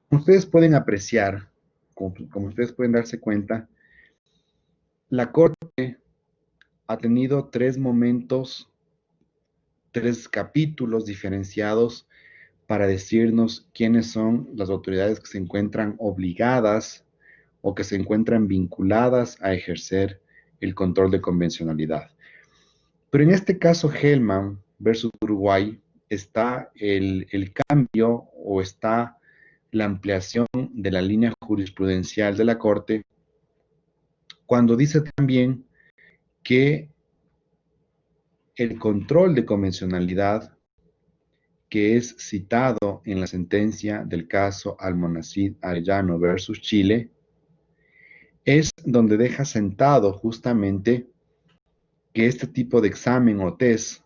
Ustedes pueden apreciar, como ustedes pueden darse cuenta, la Corte ha tenido tres momentos, tres capítulos diferenciados para decirnos quiénes son las autoridades que se encuentran obligadas o que se encuentran vinculadas a ejercer el control de convencionalidad. Pero en este caso, Hellman versus Uruguay, está el cambio o está la ampliación de la línea jurisprudencial de la Corte cuando dice también que el control de convencionalidad que es citado en la sentencia del caso Almonacid Arellano versus Chile, es donde deja sentado justamente que este tipo de examen o test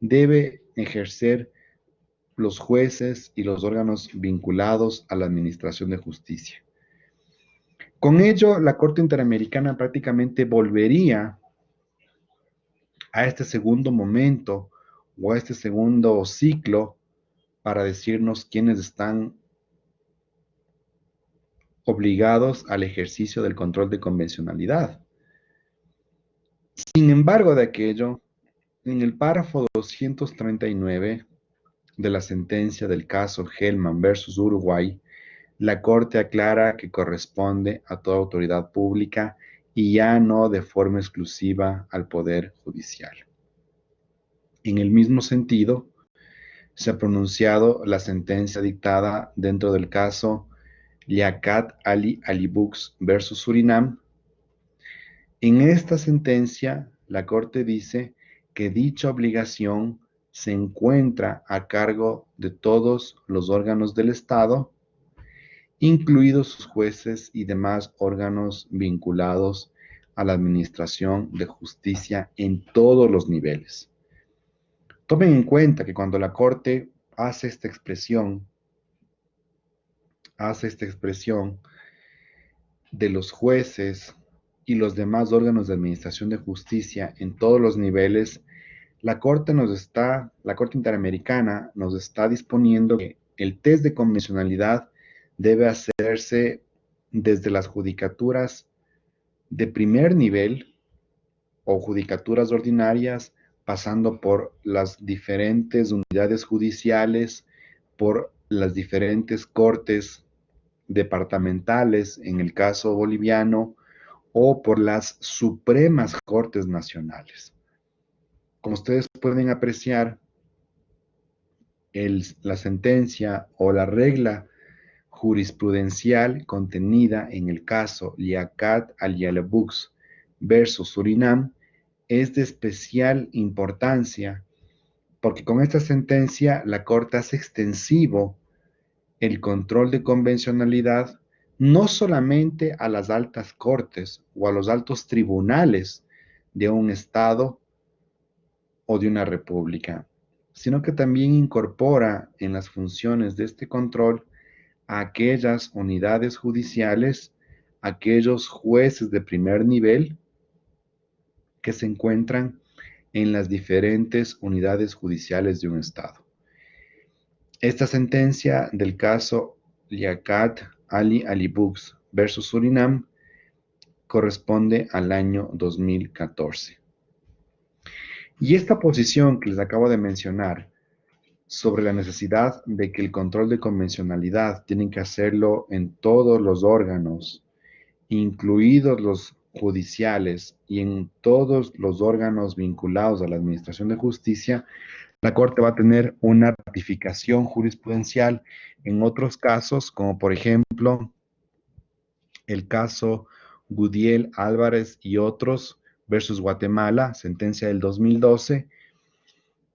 debe ejercer los jueces y los órganos vinculados a la administración de justicia. Con ello, la Corte Interamericana prácticamente volvería a este segundo momento o a este segundo ciclo para decirnos quiénes están obligados al ejercicio del control de convencionalidad. Sin embargo, de aquello, en el párrafo 239 de la sentencia del caso Hellman versus Uruguay, la Corte aclara que corresponde a toda autoridad pública y ya no de forma exclusiva al Poder Judicial. En el mismo sentido, se ha pronunciado la sentencia dictada dentro del caso Liaquat Ali Alibux versus Surinam. En esta sentencia, la Corte dice que dicha obligación se encuentra a cargo de todos los órganos del Estado, incluidos sus jueces y demás órganos vinculados a la administración de justicia en todos los niveles. Tomen en cuenta que cuando la Corte hace esta expresión de los jueces y los demás órganos de administración de justicia en todos los niveles, la Corte Interamericana nos está disponiendo que el test de convencionalidad debe hacerse desde las judicaturas de primer nivel o judicaturas ordinarias, pasando por las diferentes unidades judiciales, por las diferentes cortes departamentales, en el caso boliviano, o por las supremas cortes nacionales. Como ustedes pueden apreciar, la sentencia o la regla jurisprudencial contenida en el caso Liaquat Alialebux versus Surinam es de especial importancia porque con esta sentencia la Corte hace extensivo el control de convencionalidad no solamente a las altas cortes o a los altos tribunales de un Estado o de una república, sino que también incorpora en las funciones de este control a aquellas unidades judiciales, aquellos jueces de primer nivel que se encuentran en las diferentes unidades judiciales de un Estado. Esta sentencia del caso Liaquat Ali Alibux versus Surinam corresponde al año 2014. Y esta posición que les acabo de mencionar sobre la necesidad de que el control de convencionalidad tienen que hacerlo en todos los órganos, incluidos los judiciales y en todos los órganos vinculados a la administración de justicia, la Corte va a tener una ratificación jurisprudencial en otros casos, como por ejemplo el caso Gudiel Álvarez y otros versus Guatemala, sentencia del 2012.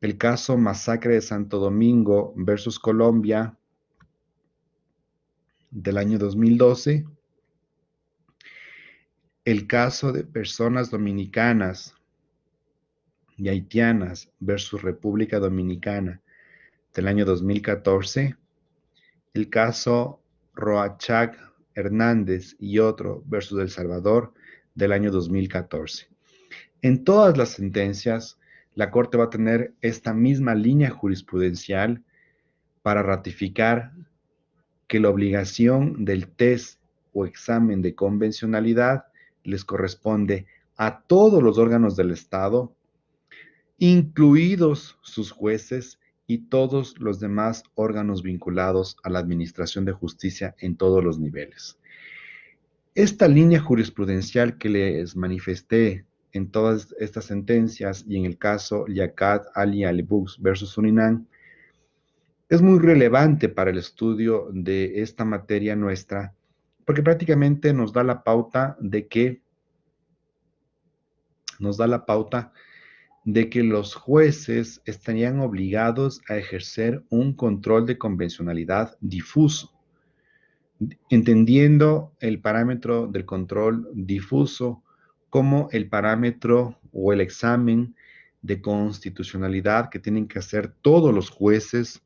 El caso Masacre de Santo Domingo versus Colombia del año 2012. El caso de personas dominicanas y haitianas versus República Dominicana del año 2014. El caso Roachag Hernández y otro versus El Salvador del año 2014. En todas las sentencias, la Corte va a tener esta misma línea jurisprudencial para ratificar que la obligación del test o examen de convencionalidad les corresponde a todos los órganos del Estado, incluidos sus jueces y todos los demás órganos vinculados a la administración de justicia en todos los niveles. Esta línea jurisprudencial que les manifesté en todas estas sentencias y en el caso Liaquat Ali Alibux versus Surinam es muy relevante para el estudio de esta materia nuestra, porque prácticamente nos da la pauta de que los jueces estarían obligados a ejercer un control de convencionalidad difuso, entendiendo el parámetro del control difuso como el parámetro o el examen de constitucionalidad que tienen que hacer todos los jueces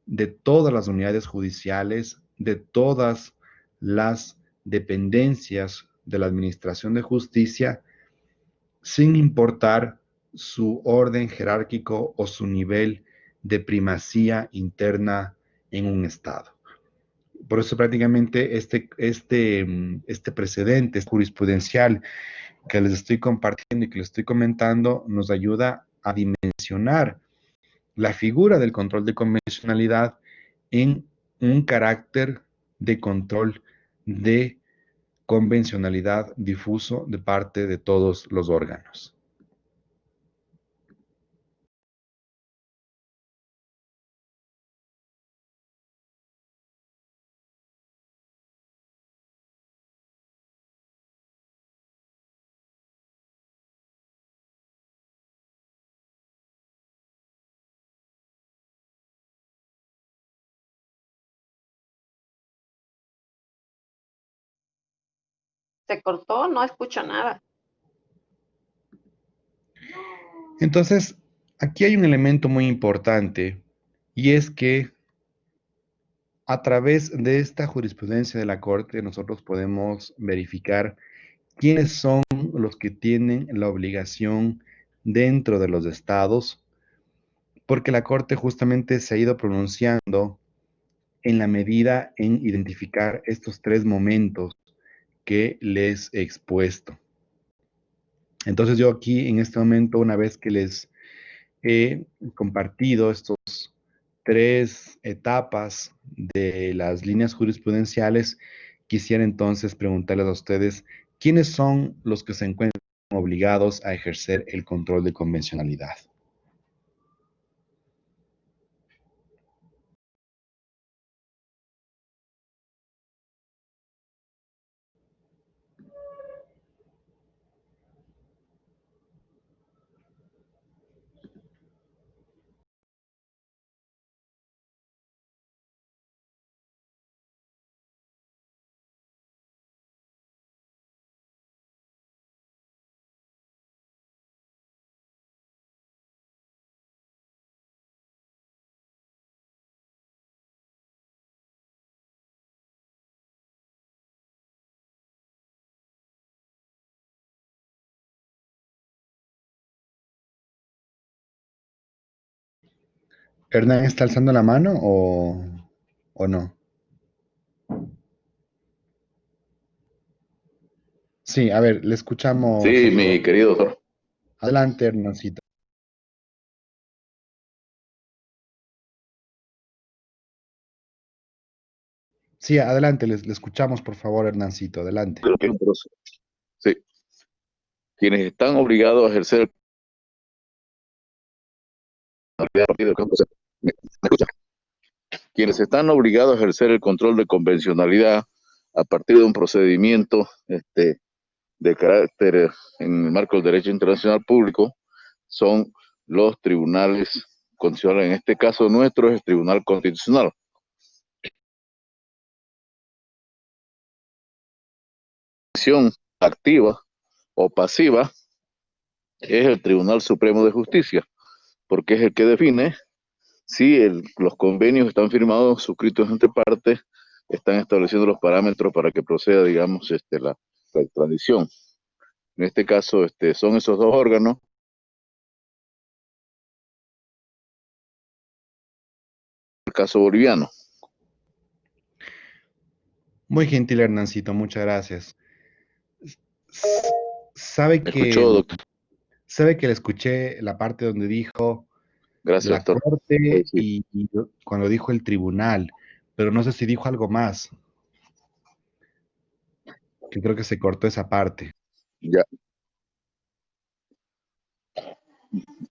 de todas las unidades judiciales, de todas las dependencias de la Administración de Justicia, sin importar su orden jerárquico o su nivel de primacía interna en un Estado. Por eso prácticamente este precedente jurisprudencial que les estoy compartiendo y que les estoy comentando nos ayuda a dimensionar la figura del control de convencionalidad en un carácter de control de convencionalidad difuso de parte de todos los órganos. Se cortó, no escucho nada. Entonces, aquí hay un elemento muy importante y es que a través de esta jurisprudencia de la Corte nosotros podemos verificar quiénes son los que tienen la obligación dentro de los estados, porque la Corte justamente se ha ido pronunciando en la medida en identificar estos tres momentos que les he expuesto. Entonces yo aquí en este momento, una vez que les he compartido estos tres etapas de las líneas jurisprudenciales, quisiera entonces preguntarles a ustedes, ¿quiénes son los que se encuentran obligados a ejercer el control de convencionalidad? ¿Hernán está alzando la mano o no? Sí, a ver, le escuchamos. Sí, mi querido doctor. Adelante, Hernancito. Sí, adelante, le escuchamos, por favor, Hernancito, adelante. Sí. Quienes están obligados a ejercer ¿Me escucha? Quienes están obligados a ejercer el control de convencionalidad a partir de un procedimiento de carácter en el marco del derecho internacional público son los tribunales constitucionales. En este caso nuestro es el Tribunal Constitucional. Acción activa o pasiva es el Tribunal Supremo de Justicia, porque es el que define si los convenios están firmados, suscritos entre partes, están estableciendo los parámetros para que proceda, digamos, la extradición. En este caso, son esos dos órganos. El caso boliviano. Muy gentil, Hernancito, muchas gracias. Sabe ¿Me que, escuchó, doctor? sabe que le escuché la parte donde dijo Gracias, la doctor. corte Sí. y cuando dijo el tribunal, pero no sé si dijo algo más, que creo que se cortó esa parte. Ya,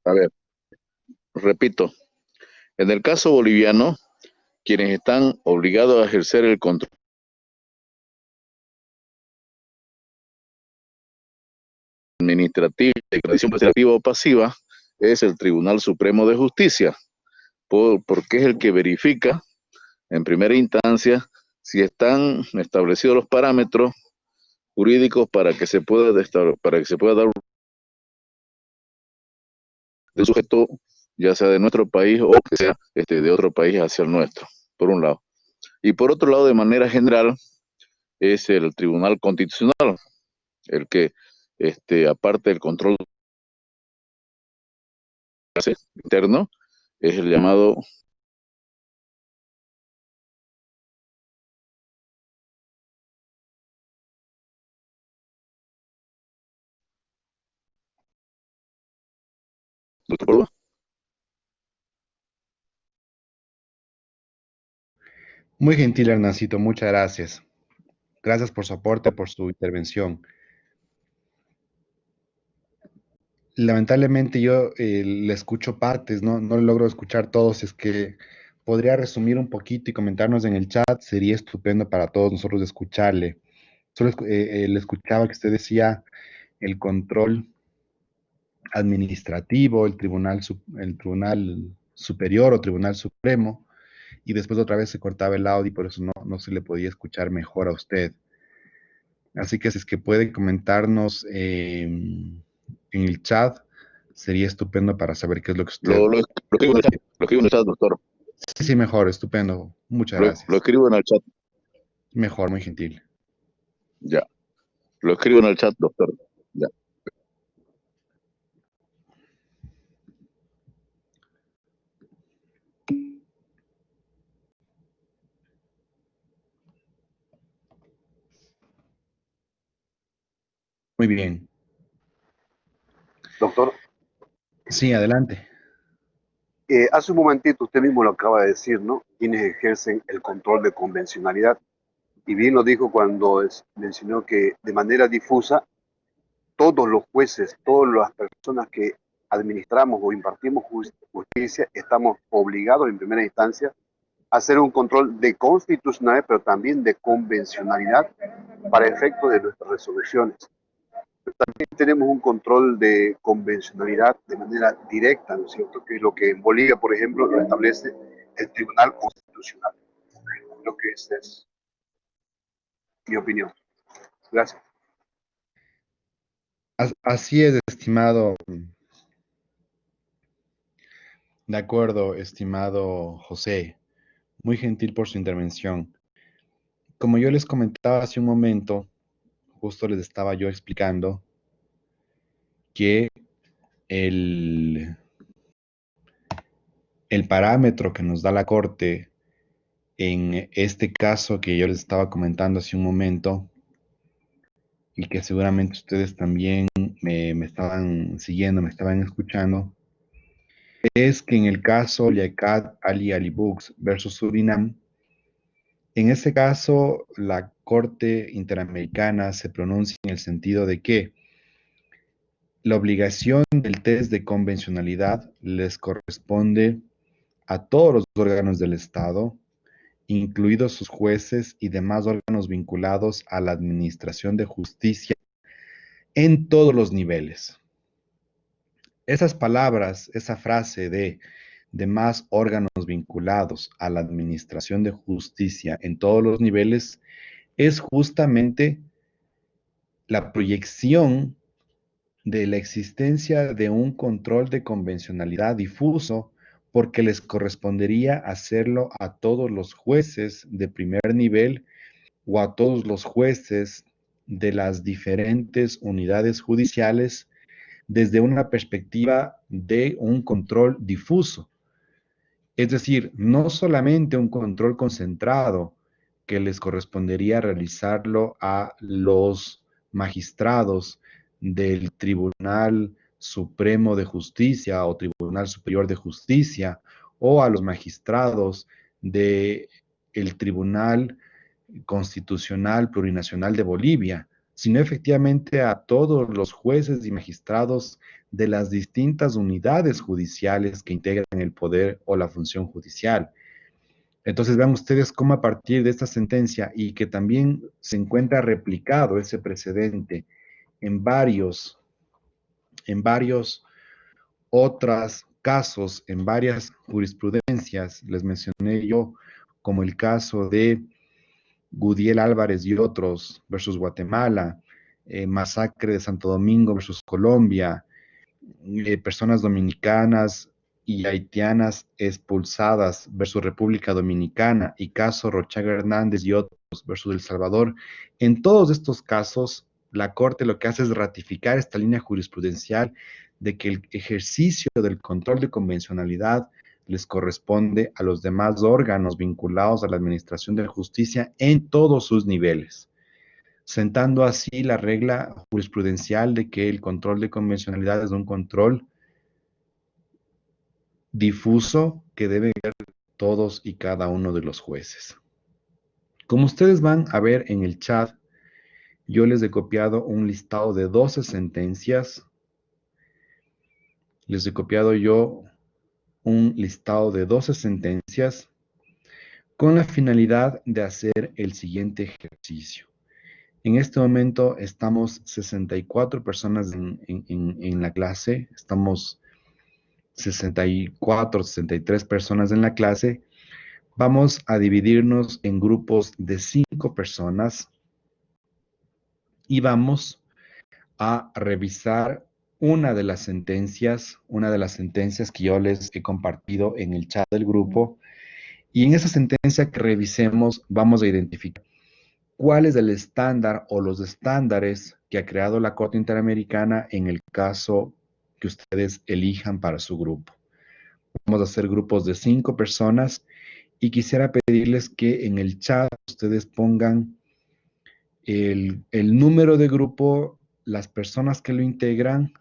a ver, repito. En el caso boliviano, quienes están obligados a ejercer el control administrativo de extradición administrativa o pasiva es el Tribunal Supremo de Justicia, porque es el que verifica en primera instancia si están establecidos los parámetros jurídicos para que se pueda dar de sujeto, ya sea de nuestro país o que sea de otro país hacia el nuestro, por un lado. Y por otro lado, de manera general, es el Tribunal Constitucional, el que, aparte del control interno, es el llamado Muy gentil, Hernancito, muchas gracias. Gracias por su aporte, por su intervención. Lamentablemente yo le escucho partes, no logro escuchar todos. Es que podría resumir un poquito y comentarnos en el chat, sería estupendo para todos nosotros escucharle. Solo le escuchaba que usted decía el control administrativo, el tribunal superior o tribunal supremo, y después otra vez se cortaba el audio y por eso no se le podía escuchar mejor a usted. Así que si es que puede comentarnos en el chat, sería estupendo para saber qué es lo que usted... lo escribo en el chat, doctor. Sí, sí, mejor, estupendo. Muchas Lo gracias. escribo en el chat. Mejor, muy gentil. Ya. Lo escribo en el chat, doctor. Ya. Muy bien. Doctor, Sí, adelante. hace un momentito usted mismo lo acaba de decir, ¿no? Quienes ejercen el control de convencionalidad. Y bien lo dijo cuando mencionó que de manera difusa todos los jueces, todas las personas que administramos o impartimos justicia, estamos obligados en primera instancia a hacer un control de constitucionalidad, pero también de convencionalidad para efecto de nuestras resoluciones. También tenemos un control de convencionalidad de manera directa, ¿no es cierto? Que es lo que en Bolivia, por ejemplo, lo establece el Tribunal Constitucional. Lo que es mi opinión. Gracias. Así es, estimado. De acuerdo, estimado José. Muy gentil por su intervención. Como yo les comentaba hace un momento, justo les estaba yo explicando que el, el parámetro que nos da la Corte en este caso que yo les estaba comentando hace un momento y que seguramente ustedes también me estaban siguiendo, me estaban escuchando, es que en el caso Liaquat Ali Ali Books versus Surinam, en ese caso la Corte Interamericana se pronuncia en el sentido de que la obligación del test de convencionalidad les corresponde a todos los órganos del Estado, incluidos sus jueces y demás órganos vinculados a la administración de justicia en todos los niveles. Esas palabras, esa frase de más órganos vinculados a la administración de justicia en todos los niveles es justamente la proyección de la existencia de un control de convencionalidad difuso, porque les correspondería hacerlo a todos los jueces de primer nivel o a todos los jueces de las diferentes unidades judiciales desde una perspectiva de un control difuso. Es decir, no solamente un control concentrado que les correspondería realizarlo a los magistrados del Tribunal Supremo de Justicia o Tribunal Superior de Justicia o a los magistrados del Tribunal Constitucional Plurinacional de Bolivia, sino efectivamente a todos los jueces y magistrados de las distintas unidades judiciales que integran el poder o la función judicial. Entonces vean ustedes cómo a partir de esta sentencia y que también se encuentra replicado ese precedente en varios otros casos, en varias jurisprudencias, les mencioné yo como el caso de Gudiel Álvarez y otros versus Guatemala, masacre de Santo Domingo versus Colombia, personas dominicanas y haitianas expulsadas versus República Dominicana y caso Rochaga Hernández y otros versus El Salvador. En todos estos casos, la Corte lo que hace es ratificar esta línea jurisprudencial de que el ejercicio del control de convencionalidad les corresponde a los demás órganos vinculados a la administración de la justicia en todos sus niveles, sentando así la regla jurisprudencial de que el control de convencionalidad es un control difuso que deben ver todos y cada uno de los jueces. Como ustedes van a ver en el chat, yo les he copiado un listado de 12 sentencias. Les he copiado yo un listado de 12 sentencias con la finalidad de hacer el siguiente ejercicio. En este momento estamos 64 personas en la clase, estamos 64, 63 personas en la clase. Vamos a dividirnos en grupos de 5 personas y vamos a revisar una de las sentencias que yo les he compartido en el chat del grupo. Y en esa sentencia que revisemos vamos a identificar cuál es el estándar o los estándares que ha creado la Corte Interamericana en el caso que ustedes elijan para su grupo. Vamos a hacer grupos de 5 personas y quisiera pedirles que en el chat ustedes pongan el número de grupo, las personas que lo integran,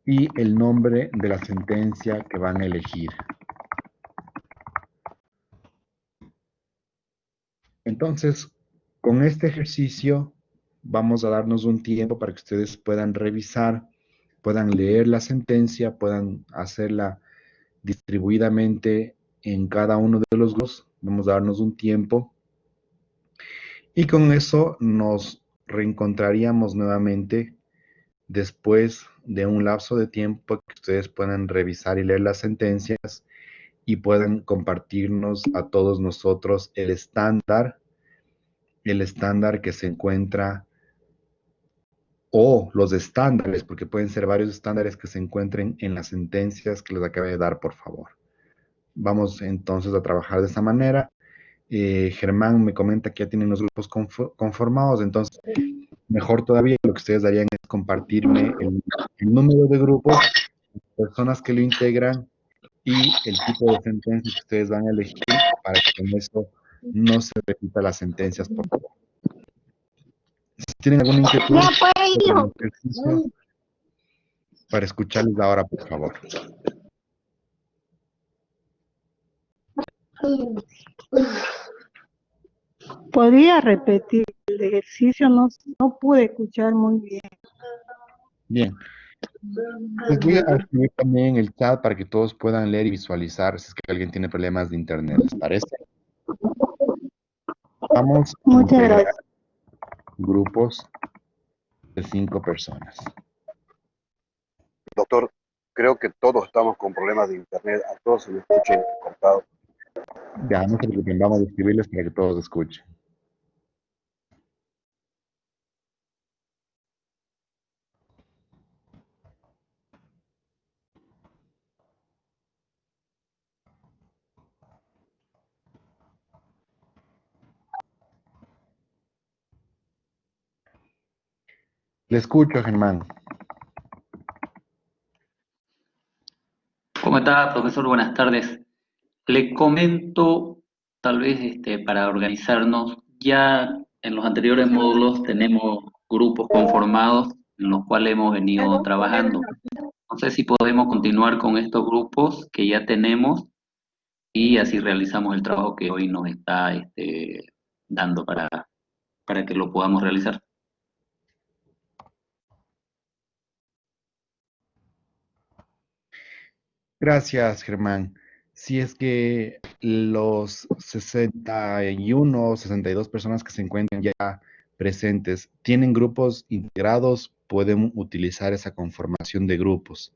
y el nombre de la sentencia que van a elegir. Entonces, con este ejercicio vamos a darnos un tiempo para que ustedes puedan revisar, puedan leer la sentencia, puedan hacerla distribuidamente en cada uno de los grupos. Vamos a darnos un tiempo y con eso nos reencontraríamos nuevamente después de un lapso de tiempo que ustedes puedan revisar y leer las sentencias y puedan compartirnos a todos nosotros el estándar que se encuentra, o los estándares, porque pueden ser varios estándares que se encuentren en las sentencias que les acabé de dar, por favor. Vamos entonces a trabajar de esa manera. Germán me comenta que ya tienen los grupos conformados, entonces mejor todavía lo que ustedes harían es compartirme el número de grupos, personas que lo integran y el tipo de sentencia que ustedes van a elegir para que con eso no se repita las sentencias, por favor. Si tienen alguna inquietud sobre el ejercicio, para escucharles ahora, por favor. ¿Podría repetir el ejercicio? No pude escuchar muy bien. Bien. Les voy a escribir también en el chat para que todos puedan leer y visualizar si es que alguien tiene problemas de internet. ¿Les parece? Vamos a Muchas integrar gracias. grupos de 5 personas. Doctor, creo que todos estamos con problemas de internet, a todos se nos escucha cortado. Ya, no se preocupen, vamos a escribirles para que todos escuchen. Le escucho, Germán. ¿Cómo está, profesor? Buenas tardes. Le comento, tal vez para organizarnos, ya en los anteriores módulos tenemos grupos conformados en los cuales hemos venido trabajando. No sé si podemos continuar con estos grupos que ya tenemos y así realizamos el trabajo que hoy nos está dando para que lo podamos realizar. Gracias, Germán. Si es que los 61 o 62 personas que se encuentran ya presentes tienen grupos integrados, pueden utilizar esa conformación de grupos.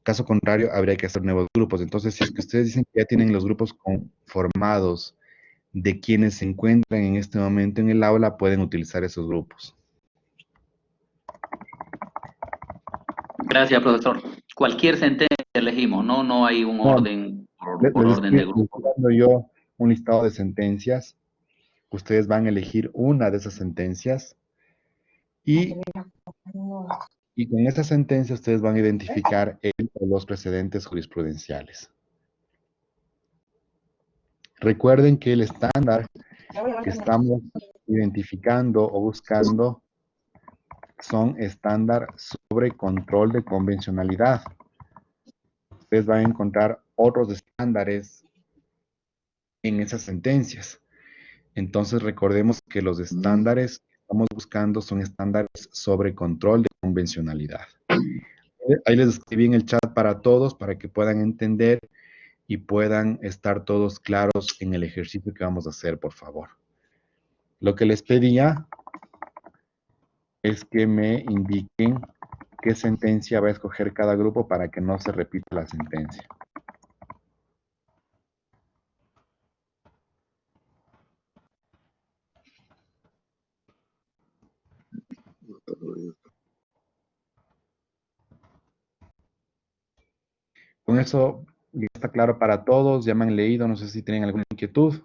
Caso contrario, habría que hacer nuevos grupos. Entonces, si es que ustedes dicen que ya tienen los grupos conformados de quienes se encuentran en este momento en el aula, pueden utilizar esos grupos. Gracias, profesor. Cualquier sentencia elegimos, ¿no? No hay un No, orden por les orden de estoy grupo. dando yo un listado de sentencias. Ustedes van a elegir una de esas sentencias y con esa sentencia ustedes van a identificar el o los precedentes jurisprudenciales. Recuerden que el estándar que estamos identificando o buscando son estándar sobre control de convencionalidad. Ustedes van a encontrar otros estándares en esas sentencias. Entonces recordemos que los estándares que estamos buscando son estándares sobre control de convencionalidad. Ahí les escribí en el chat para todos, para que puedan entender y puedan estar todos claros en el ejercicio que vamos a hacer, por favor. Lo que les pedía es que me indiquen qué sentencia va a escoger cada grupo para que no se repita la sentencia. Con eso ya está claro para todos, ya me han leído, no sé si tienen alguna inquietud.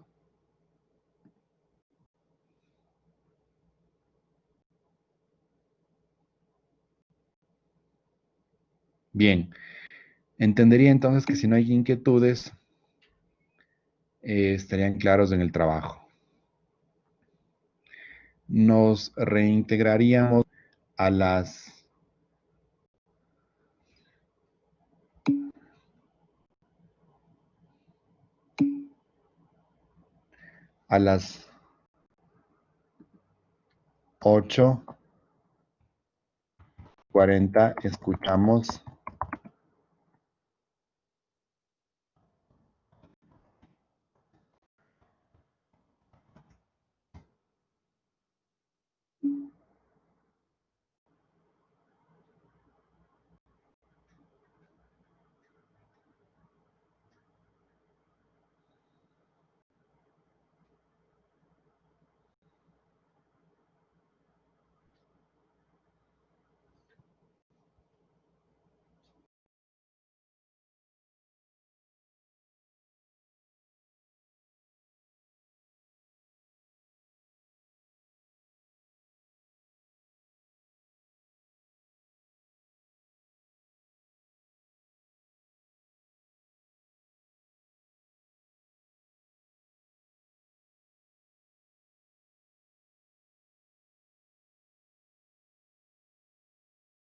Bien, entendería entonces que si no hay inquietudes, estarían claros en el trabajo. Nos reintegraríamos a las 8:40 escuchamos